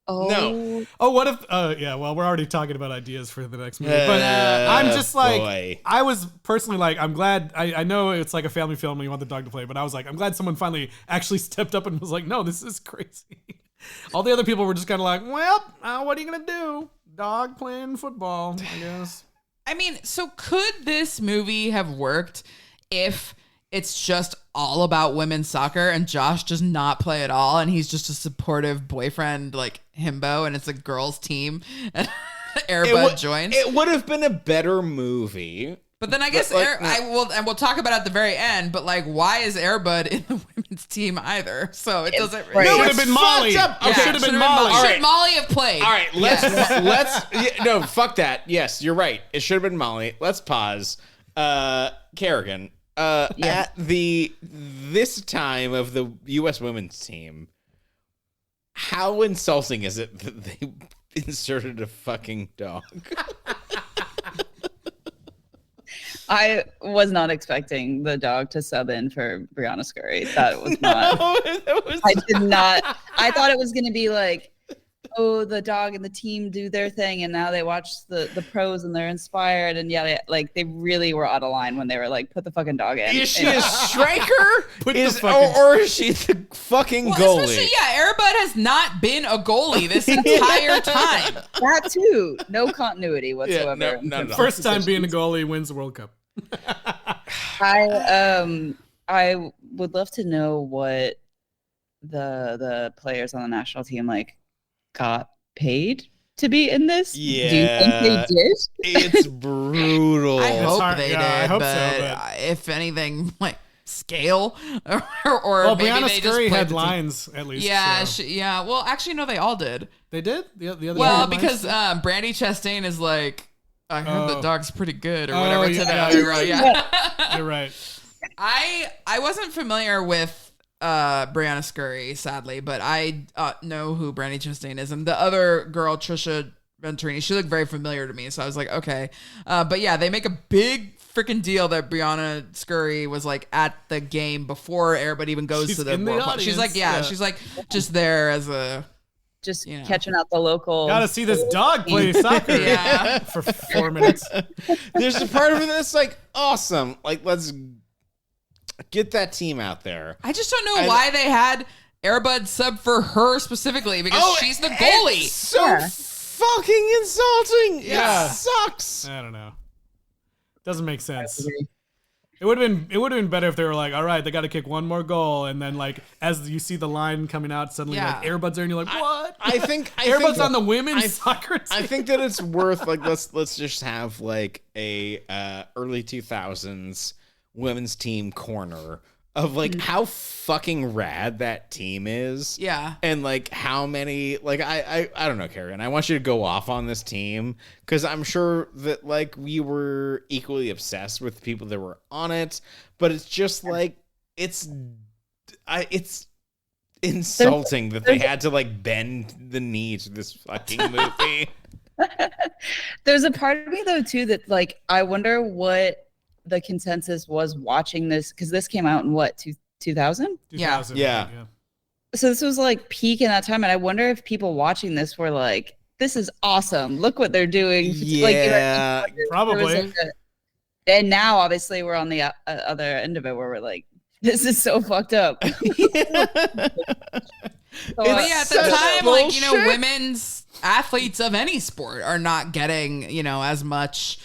Oh. No. Oh, what if? Yeah. Well, we're already talking about ideas for the next movie, but I'm just boy. I was personally I'm glad. I know it's a family film and you want the dog to play, but I was I'm glad someone finally actually stepped up and was like, no, this is crazy. All the other people were just kind of well, what are you gonna do? Dog playing football, I guess. I mean, so could this movie have worked if it's just all about women's soccer and Josh does not play at all and he's just a supportive boyfriend himbo and it's a girls team and Air Bud joins? It would have been a better movie. But then I guess we'll talk about it at the very end, but why is Air Bud in the women's team either? So it doesn't It should have been Molly. Okay, should have been Molly. Should Molly have played? All right, no, fuck that. Yes, you're right. It should have been Molly. Let's pause. Carrigan, at this time of the U.S. women's team, how insulting is it that they inserted a fucking dog? I was not expecting the dog to sub in for Brianna Scurry. That was not. I did not. I thought it was going to be the dog and the team do their thing, and now they watch the pros and they're inspired, and they really were out of line when they were put the fucking dog in. Is she a striker? Or is she the fucking goalie? Especially, Air Bud has not been a goalie this entire time. That too. No continuity whatsoever. No. First time being a goalie wins the World Cup. I would love to know what the players on the national team got paid to be in this. Yeah. Do you think they did? It's brutal. I hope hard. they Yeah, did. I hope but so, if anything, scale or Well, maybe Brianna they Scurry just had played lines at least. Yeah, so. Well, actually, no, they all did. They did. The other. Well, had lines? because Brandy Chastain is I heard the dog's pretty good or Oh, whatever. yeah, to the yeah, other you're girl. right. Yeah. You're right. I wasn't familiar with Brianna Scurry, sadly, but I know who Brandy Chastain is, and the other girl, Trisha Venturini, she looked very familiar to me, so I was like, okay. But yeah, they make a big freaking deal that Brianna Scurry was at the game before everybody even goes She's to the in the World Cup. audience, She's she's just there as a just You know. catching out the local. Gotta see this dog play soccer Yeah. for 4 minutes. There's a part of it that's like awesome. Like, let's get that team out there. I just don't know why they had Airbud sub for her specifically because she's the goalie. It's so fucking insulting. Yeah. It sucks. I don't know. Doesn't make sense. It would have been better if they were like, all right, they got to kick one more goal, and then like as you see the line coming out, suddenly like Airbud's there, and you're like, what? I think Airbud's on the women's soccer team. I think that it's worth like let's just have like a early 2000s women's team corner of like how fucking rad that team is. Yeah. And like how many like I don't know, Carrigan. I want you to go off on this team because I'm sure that like we were equally obsessed with the people that were on it, but it's just like it's insulting that they had to like bend the knee to this fucking movie. There's a part of me though too that like I wonder what the consensus was watching this, because this came out in what, 2000? Yeah. Yeah. So this was like peak in that time, and I wonder if people watching this were like, "This is awesome! Look what they're doing!" Yeah, probably. And now, obviously, we're on the other end of it, where we're like, "This is so fucked up." But yeah, at the time, like, you know, women's athletes of any sport are not getting, you know, as much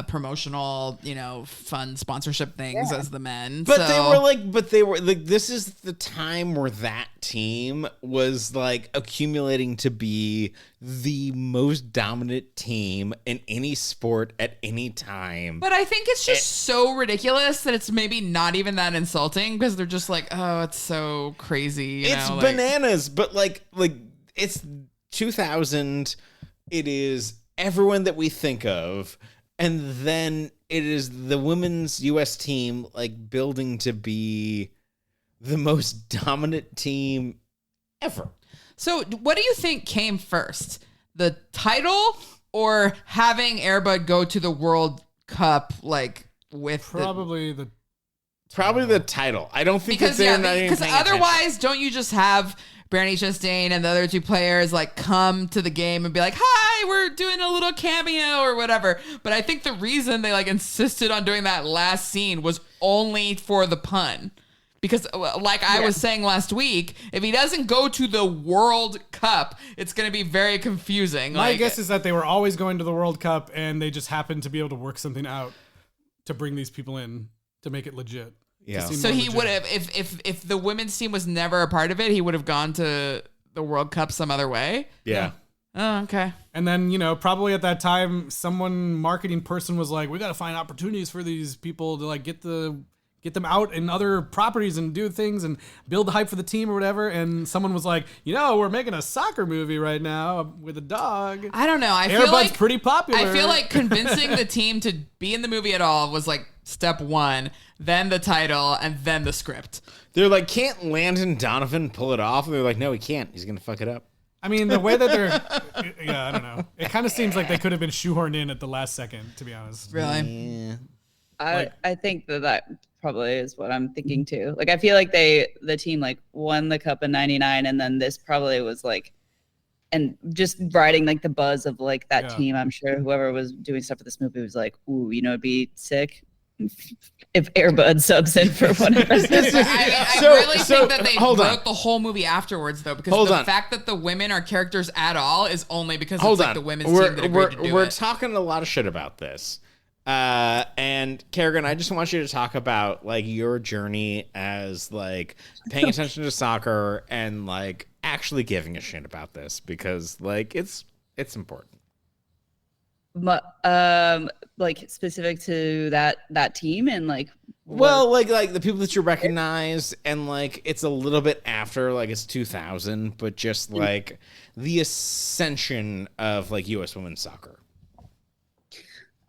promotional, you know, fun sponsorship things as the men. But they were like, this is the time where that team was like accumulating to be the most dominant team in any sport at any time. But I think it's just so ridiculous that it's maybe not even that insulting because they're just like, oh, it's so crazy. It's bananas, but like it's 2000. It is everyone that we think of. And then it is the women's U.S. team like building to be the most dominant team ever. So what do you think came first? The title or having Airbud go to the World Cup like with Probably the title. I don't think because otherwise don't you just have Brandy Chastain and the other two players like come to the game and be like, hi, we're doing a little cameo or whatever. But I think the reason they like insisted on doing that last scene was only for the pun. Because like I was saying last week, if he doesn't go to the World Cup, it's going to be very confusing. My guess is that they were always going to the World Cup and they just happened to be able to work something out to bring these people in to make it legit. Yeah. So he would have, if the women's team was never a part of it, he would have gone to the World Cup some other way. Yeah. Oh, okay. And then, you know, probably at that time, someone marketing person was like, we got to find opportunities for these people to like get them out in other properties and do things and build the hype for the team or whatever. And someone was like, you know, we're making a soccer movie right now with a dog. I don't know. I feel Airbud's like pretty popular. I feel like convincing the team to be in the movie at all was like step one, then the title, and then the script. They're like, can't Landon Donovan pull it off? And they're like, no, he can't. He's going to fuck it up. I mean, the way that they're, yeah, I don't know. It kind of seems like they could have been shoehorned in at the last second, to be honest. Really? Yeah. I think that probably is what I'm thinking too. Like, I feel like the team like won the cup in '99, and then this probably was like, and just riding like the buzz of like that team. I'm sure whoever was doing stuff for this movie was like, ooh, you know, it'd be sick if Airbud subs in for one of us. I really think that they wrote the whole movie afterwards, though, because the fact that the women are characters at all is only because it's like the women's team that agreed to do We're it. talking a lot of shit about this. And Carrigan, I just want you to talk about like your journey as like paying attention to soccer and like actually giving a shit about this because like it's important. Like specific to that team and like well like the people that you recognize and like it's a little bit after like it's 2000 but just like the ascension of like U.S. women's soccer.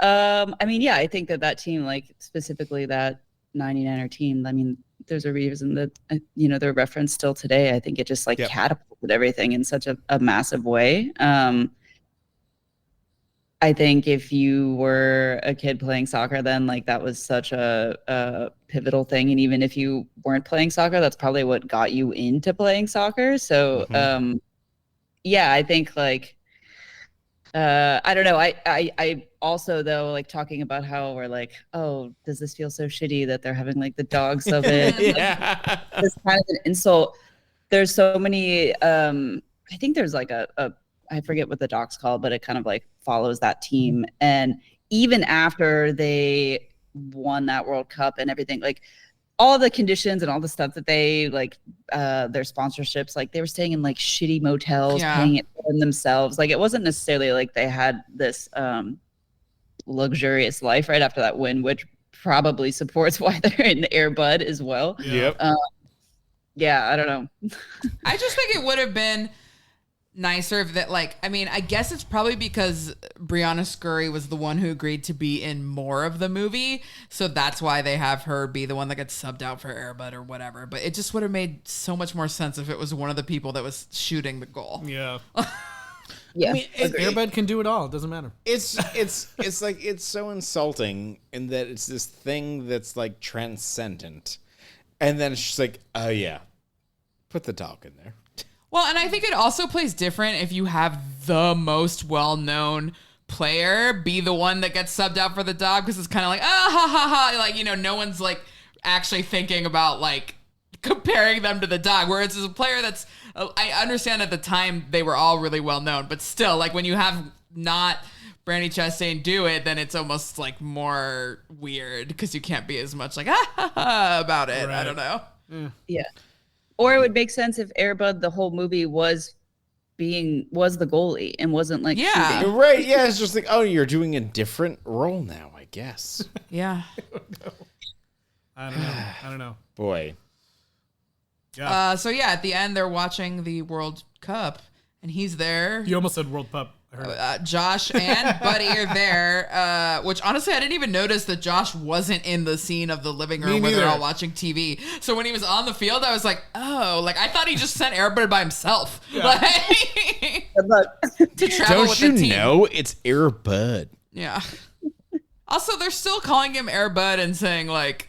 I mean, yeah, I think that team, like specifically that 99er team, I mean, there's a reason that, you know, they're referenced still today. I think it just like catapulted everything in such a massive way. I think if you were a kid playing soccer then, like that was such a pivotal thing. And even if you weren't playing soccer, that's probably what got you into playing soccer. So yeah, I think like I don't know. I also though like talking about how we're like, oh, does this feel so shitty that they're having like the dogs of it? Yeah. It's kind of an insult. There's so many. I think there's like a I forget what the doc's called, but it kind of like follows that team. And even after they won that World Cup and everything, like all the conditions and all the stuff that they like, their sponsorships, like they were staying in like shitty motels, paying it for themselves. Like it wasn't necessarily like they had this luxurious life right after that win, which probably supports why they're in Air Bud as well. Yep. Yeah, I don't know. I just think it would have been nicer if that, like, I mean, I guess it's probably because Brianna Scurry was the one who agreed to be in more of the movie, so that's why they have her be the one that gets subbed out for Air Bud or whatever. But it just would have made so much more sense if it was one of the people that was shooting the goal. Yeah. Yeah. I mean, Air Bud can do it all. It doesn't matter. It's like it's so insulting in that it's this thing that's like transcendent, and then it's just like, oh yeah, put the dog in there. Well, and I think it also plays different if you have the most well-known player be the one that gets subbed out for the dog, because it's kind of like, ah, ha, ha, ha. Like, you know, no one's like actually thinking about like comparing them to the dog. Whereas as a player that's, I understand at the time they were all really well-known, but still, like when you have not Brandi Chastain do it, then it's almost like more weird because you can't be as much like, ah, ha, ha, about it. Right. I don't know. Yeah. Or it would make sense if Air Bud, the whole movie was the goalie and wasn't like shooting. Right, yeah, it's just like, oh, you're doing a different role now, I guess. Yeah. I don't know. Boy. Yeah. So yeah, at the end they're watching the World Cup and he's there. You almost said World Pup. I heard it. Josh and Buddy are there, which honestly I didn't even notice that Josh wasn't in the scene of the living room where they're all watching TV. So when he was on the field, I was like, oh, like I thought he just sent Air Bud by himself. Yeah. Like, Good luck. to travel Don't with you the team. know it's Air Bud? Yeah. Also, they're still calling him Air Bud and saying like,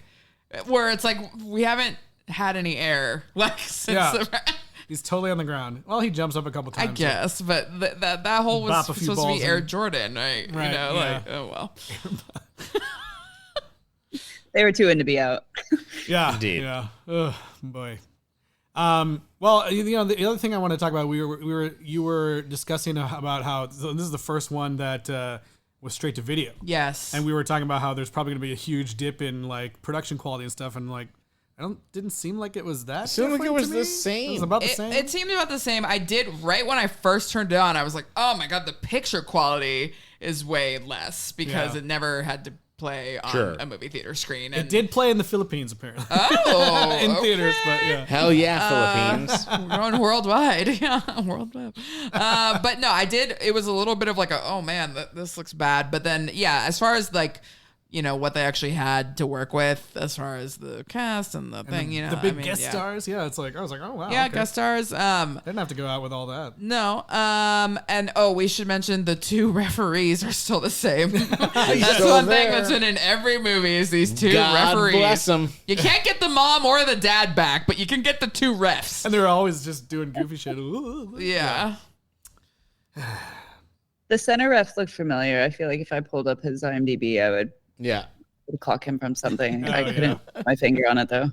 where it's like we haven't had any air like since the. He's totally on the ground. Well, he jumps up a couple times. I guess, but that whole was Bop a few supposed to be balls Air in. Jordan, right? You know, like, oh well. They were too in to be out. Yeah. Indeed. Yeah. Ugh, boy. Well, you know, the other thing I want to talk about, you were discussing about how so this is the first one that was straight to video. Yes. And we were talking about how there's probably going to be a huge dip in like production quality and stuff, and like didn't seem like it was that. It seemed like it different was to the me. same. It was about the same. It seemed about the same. I did right when I first turned it on. I was like, "Oh my god, the picture quality is way less because it never had to play on a movie theater screen." And it did play in the Philippines apparently. Oh, in theaters, but yeah. Hell yeah, Philippines. We're going worldwide. Yeah, worldwide. But no, I did. It was a little bit of like oh man, this looks bad. But then, yeah, as far as like, you know, what they actually had to work with as far as the cast and the thing, you know. The big guest stars. Yeah, it's like, I was like, oh wow. Yeah, okay. guest stars. Didn't have to go out with all that. No. And we should mention the two referees are still the same. That's still one there. thing that's been in every movie is these two God referees. bless them. You can't get the mom or the dad back, but you can get the two refs. And they're always just doing goofy shit. Yeah. The center refs look familiar. I feel like if I pulled up his IMDb, I would clock him from something. Oh, I couldn't put my finger on it though.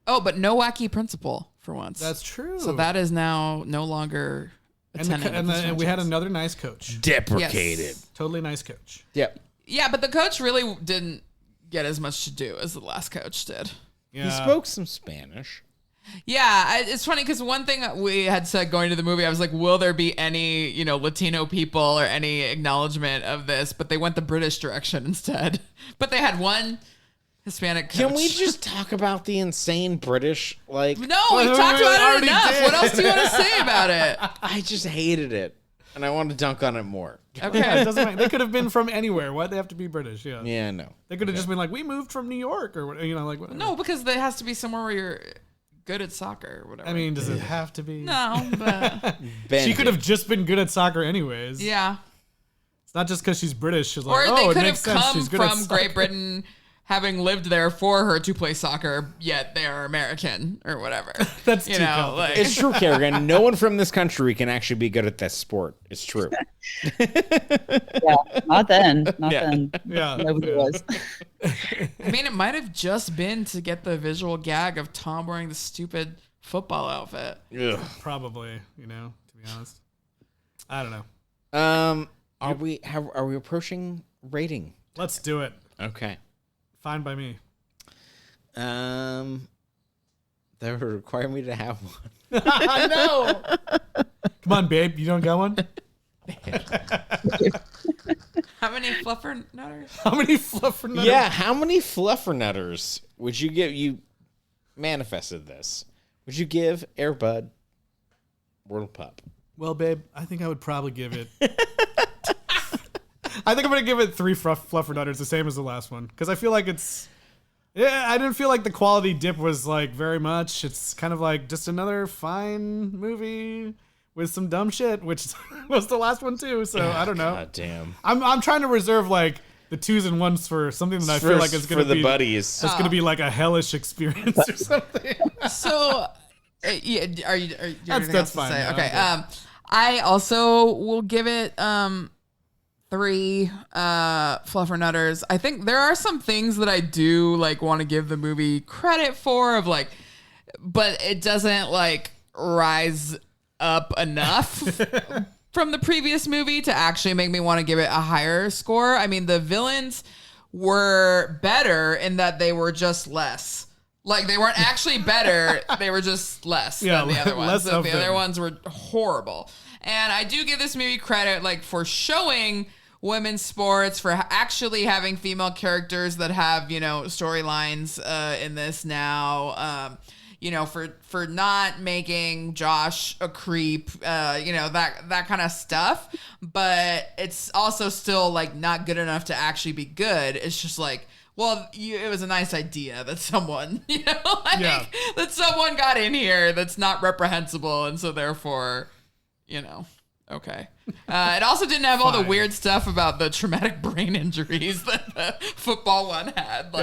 Oh, but no wacky principal for once. That's true. So that is now no longer a tenant of this and we had franchise. another nice coach. Deprecated. Yes. Totally nice coach. Yep. Yeah, but the coach really didn't get as much to do as the last coach did. Yeah. He spoke some Spanish. Yeah, it's funny because one thing we had said going to the movie, I was like, will there be any, you know, Latino people or any acknowledgement of this? But they went the British direction instead. But they had one Hispanic coach. Can we just talk about the insane British, like... No, we've talked about it already enough. did. What else do you want to say about it? I just hated it, and I want to dunk on it more. Yeah, it doesn't matter. They could have been from anywhere. Why'd they have to be British? Yeah. Yeah, no. They could have just been like, we moved from New York or what, you know, like whatever. No, because there has to be somewhere where you're good at soccer or whatever. I mean, does it have to be? No, but She could have just been good at soccer anyways. yeah. It's not just because she's British. She's Or like, they oh, it could makes have sense. come She's good at from soccer. Great Britain, having lived there for her to play soccer, yet they are American or whatever. That's you too know, complicated. like It's true, Carrigan. No one from this country can actually be good at this sport. It's true. Yeah, not then. Not Yeah. then. Yeah. Nobody was. I mean, it might have just been to get the visual gag of Tom wearing the stupid football outfit. Ugh. Probably, to be honest. I don't know. Are we approaching rating? Let's do it. Okay. Fine by me. That would require me to have one. No. Come on, babe. You don't got one? How many fluffer nutters? How many fluffernutters? Yeah, how many fluffernutters would you give? You manifested this. Would you give Air Bud World Pup? Well, babe, I think I would probably give it. I think I'm going to give it 3 fluffernutters, the same as the last one. Because I feel like it's. Yeah, I didn't feel like the quality dip was like very much. It's kind of like just another fine movie with some dumb shit, which was the last one too. So I don't know. God damn. I'm trying to reserve like the 2s and 1s for something that I feel like is going to for be the buddies. It's going to be like a hellish experience or something. So, yeah, are you anything else to fine, say? yeah, Okay. I'm I also will give it 3 fluffernutters. I think there are some things that I do like want to give the movie credit for but it doesn't like rise up enough from the previous movie to actually make me want to give it a higher score. I mean, the villains were better in that they were just less. Like, they weren't actually better. They were just less than the other ones. less So of the them. other ones were horrible. And I do give this movie credit, like, for showing women's sports, for actually having female characters that have, storylines in this now. For not making Josh a creep, that kind of stuff. But it's also still, like, not good enough to actually be good. It's just like, well, it was a nice idea that someone, that someone got in here that's not reprehensible, and so therefore, okay. It also didn't have all the weird stuff about the traumatic brain injuries that the football one had.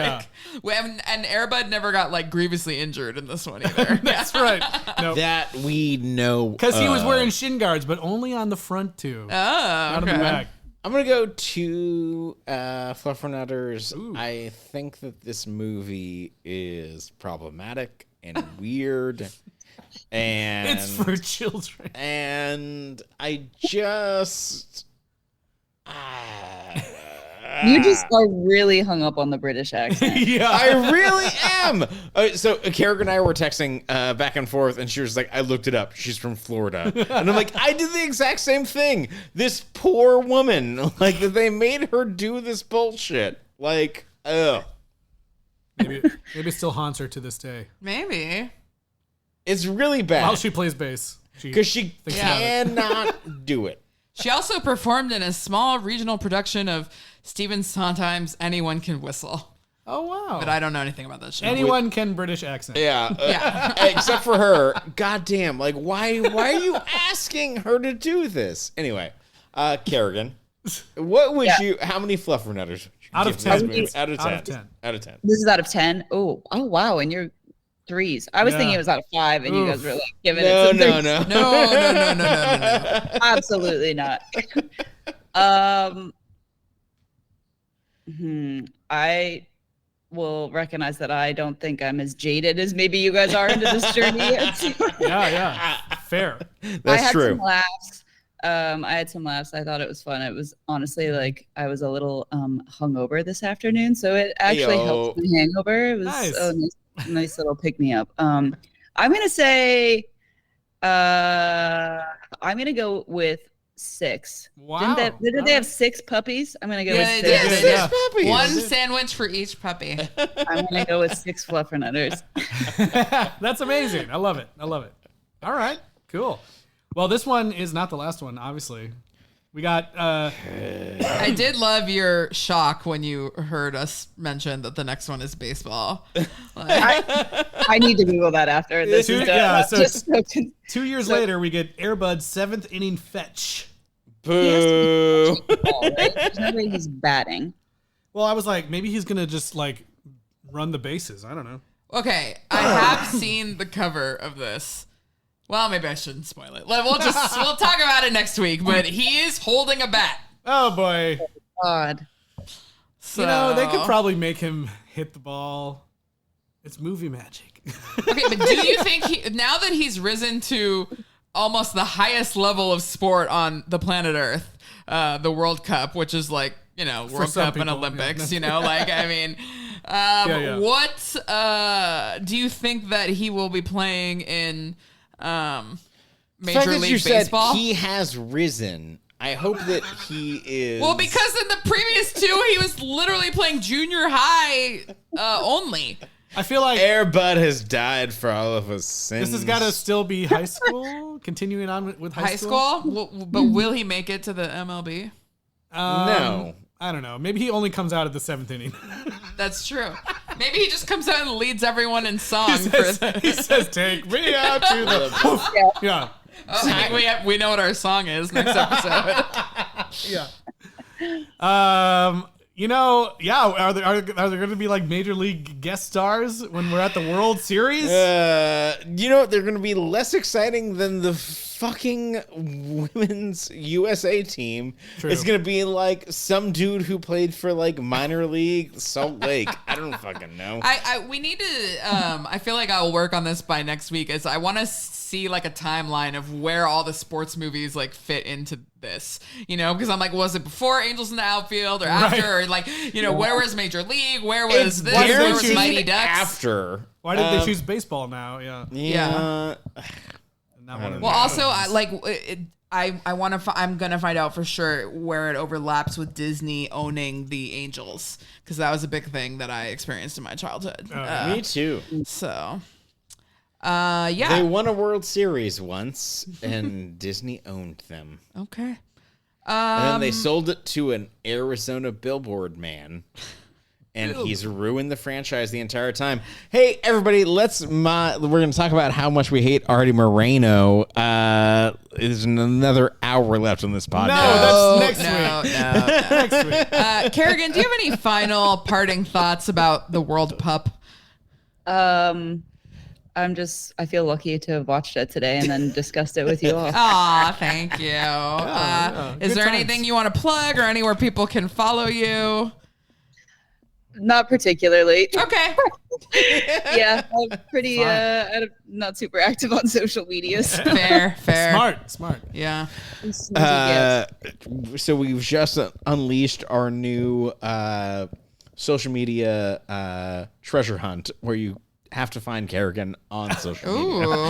And Air Bud never got like grievously injured in this one either. That's right. No. That we know. Because he was wearing shin guards, but only on the front 2. Oh, Not okay. on the back. I'm going to go 2 fluffernutters. Ooh. I think that this movie is problematic and weird. And It's for children. And I just You just are really hung up on the British accent. Yeah. I really am. So Carrigan and I were texting back and forth, and she was like, I looked it up. She's from Florida. And I'm like, I did the exact same thing. This poor woman, like, that they made her do this bullshit. Like, ugh. Maybe it still haunts her to this day. Maybe. It's really bad. While she plays bass. Because she thinks about it. cannot do it. She also performed in a small regional production of Stephen Sondheim's Anyone Can Whistle. Oh, wow. But I don't know anything about that show. Anyone can British accent. Yeah. Yeah. Except for her. Goddamn. Like, why are you asking her to do this? Anyway, Carrigan, what would you, how many fluffernutters would you Out of give 10. this movie? Out of 10. Out of 10. Out of 10. This is out of 10. Oh, wow. And you're 3s. I was thinking it was out of 5, and you guys were like giving it some threes. No. Absolutely not. I will recognize that I don't think I'm as jaded as maybe you guys are into this journey yet. Yeah. Fair. That's I had true. some laughs. I had some laughs. I thought it was fun. It was honestly like I was a little hungover this afternoon, so it actually helped my hangover. It was Nice. a nice little pick me up. I'm gonna say I'm gonna go with 6. Wow. Didn't they have 6 puppies? I'm gonna go Yeah, with they 6. did. They They did. did. Puppies. One sandwich for each puppy. I'm gonna go with 6 fluffernutters. That's amazing. I love it. All right. Cool. Well, this one is not the last one, obviously. We got I did love your shock when you heard us mention that the next one is baseball. I need to Google that after this is done. Yeah, Not so just so 2 years later, we get Air Bud's 7th inning fetch. Boo. ball, right? There's no way he's batting. Well, I was like, maybe he's gonna just like run the bases. I don't know. Okay, I have seen the cover of this. Well, maybe I shouldn't spoil it. We'll talk about it next week. But he is holding a bat. Oh boy. God. So, You know, they could probably make him hit the ball. It's movie magic. Okay, but do you think now that he's risen to almost the highest level of sport on the planet Earth, the World Cup, which is like, you know, World some Cup and people, Olympics, yeah. you know, like, I mean, what do you think that he will be playing in Major League Baseball? He has risen. I hope that he is. Well, because in the previous two, he was literally playing junior high only. I feel like Air Bud has died for all of us sins. this has got to still be high school. Continuing on with high school? But will he make it to the MLB? No. I don't know. Maybe he only comes out at the 7th inning. That's true. Maybe he just comes out and leads everyone in song. He says, "Take me out to the." Yeah. Oh, I think we know what our song is next episode. Yeah. You know, yeah. Are there going to be like major league guest stars when we're at the World Series? You know, they're going to be less exciting than the fucking women's USA team. True. It's going to be like some dude who played for like minor league Salt Lake. I don't fucking know. We need to. I feel like I'll work on this by next week. As I want to see like a timeline of where all the sports movies like fit into this. You know, because I'm like, was it before Angels in the Outfield or after, Right. or like, you know, where was Major League? Where was this? why did Where they was choose Mighty Ducks? After. Why did they choose baseball now? Yeah. Yeah. Not one of Well, them. also, I want to. I'm gonna find out for sure where it overlaps with Disney owning the Angels, because that was a big thing that I experienced in my childhood. Me too. So, They yeah. won a World Series once, and Disney owned them. Okay. And then they sold it to an Arizona billboard man. And he's ruined the franchise the entire time. Hey, everybody, we're going to talk about how much we hate Artie Moreno. There's another hour left on this podcast. No, that's next week. No. Next week. Kerrigan, do you have any final parting thoughts about the World Pup? I feel lucky to have watched it today and then discussed it with you all. Aw, thank you. Is Good there times. anything you want to plug or anywhere people can follow you? Not particularly. Okay. Yeah, I'm pretty. I'm not super active on social media. So. Fair. Smart. Yeah. So we've just unleashed our new social media treasure hunt where you have to find Carrigan on social media. Ooh.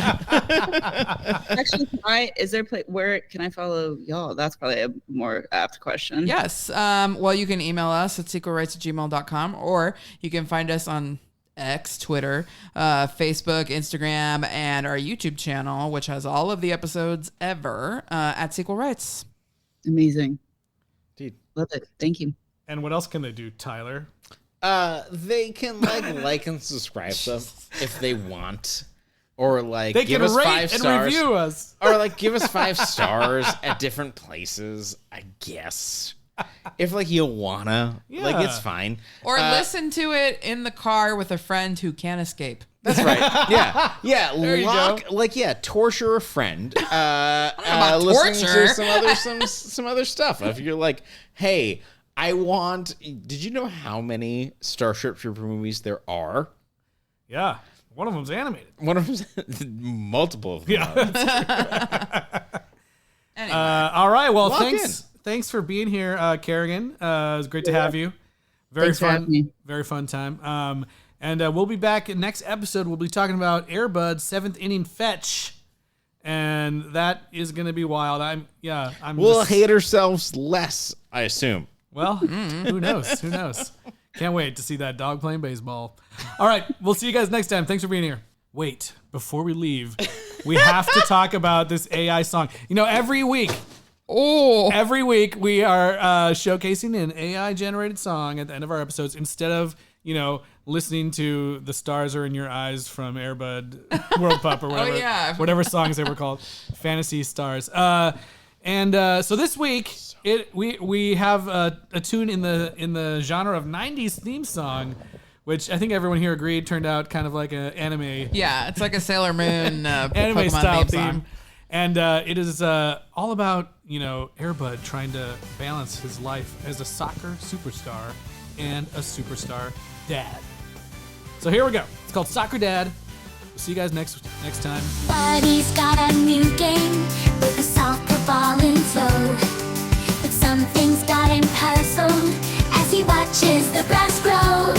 Actually, where can I follow y'all? That's probably a more apt question. Yes. Well, you can email us at secretrights@gmail.com, or you can find us on X, Twitter, Facebook, Instagram, and our YouTube channel, which has all of the episodes ever at Sequel Rights. Amazing. Dude. Love it. Thank you. And what else can they do, Tyler? They can like and subscribe to us if they want, or like They give can us rate 5 and stars, review us. or like give us 5 stars at different places. I guess if like you wanna, like it's fine. Or listen to it in the car with a friend who can't escape. That's right. Yeah. There you go. Torture a friend. about Listening torture. to some other stuff. If you're like, hey, did you know how many Starship Trooper movies there are? Yeah. One of them's animated. One of them, multiple of them. Yeah. Anyway. All right. Well, Lock thanks for being here, Kerrigan. It was great to have you. Thanks for having me. Very fun time. And we'll be back in next episode. We'll be talking about Air Bud's 7th inning fetch. And that is going to be wild. We'll hate ourselves less, I assume. Well, who knows? Who knows? Can't wait to see that dog playing baseball. All right. We'll see you guys next time. Thanks for being here. Wait, before we leave, we have to talk about this AI song. You know, every week we are showcasing an AI generated song at the end of our episodes instead of, listening to The Stars Are in Your Eyes from Air Bud World Pup or whatever, whatever songs they were called, Fantasy Stars. So this week we have a tune in the genre of 90s theme song which I think everyone here agreed turned out kind of like an anime. Yeah, it's like a Sailor Moon anime Pokemon style theme theme. song. And it is all about, Air Bud trying to balance his life as a soccer superstar and a superstar dad. So here we go. It's called Soccer Dad. We'll see you guys next time. Buddy's got a new game with a soccer ball in tow. But something's got him puzzled as he watches the grass grow.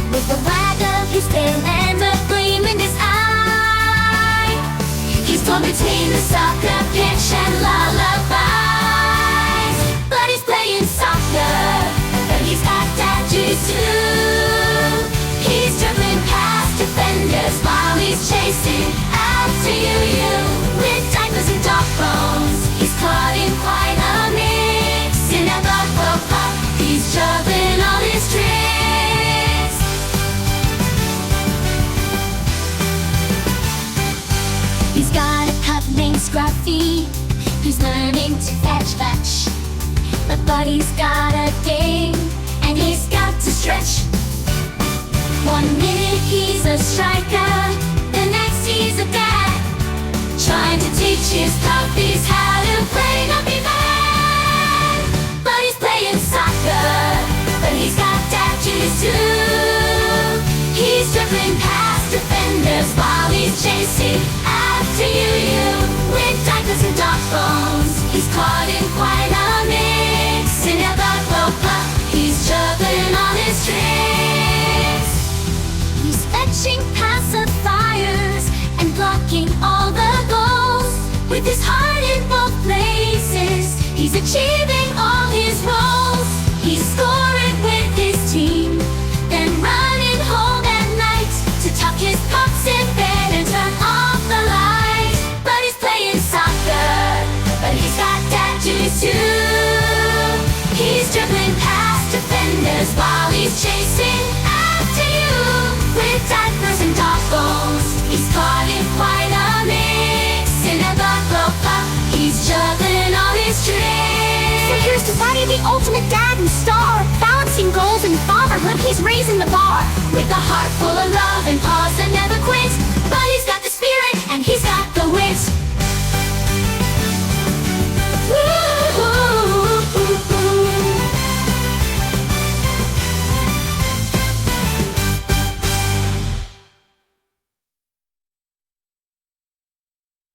With the wag of his tail and a gleam in his eye, he's torn between the soccer pitch and lullabies. Buddy's playing soccer, but he's got tattoos too. He's dribbling past defenders while he's chasing after you. With diapers and dog bones, he's caught in quite a mix. In a buffalo pop, he's juggling all his tricks. He's got a pup named Scruffy, who's learning to fetch. But Buddy's got a game, and he's got to stretch. 1 minute he's a striker, the next he's a dad, trying to teach his puppies how to play, not be bad. Buddy's playing soccer, but he's got tattoos too. He's dribbling past defenders while he's chasing after you. With diapers and dog bones, he's caught in quite a mix. In a buffalo pup, he's juggling all his tricks. He's fetching pacifiers and blocking all the goals. With his heart in both places, he's achieving all his roles. He's scoring with his team, then running home at night to tuck his pups in bed and turn off the light. But he's playing soccer, but he's got tattoos too. He's dribbling past defenders while he's chasing after you. With diapers and dog bones, he's caught in quite a mix. In a buffalo pup, he's juggling all his tricks. So here's to Buddy, the ultimate dad and star, balancing goals and fatherhood, he's raising the bar. With a heart full of love and paws that never quit, Buddy's got the spirit and he's got the wit.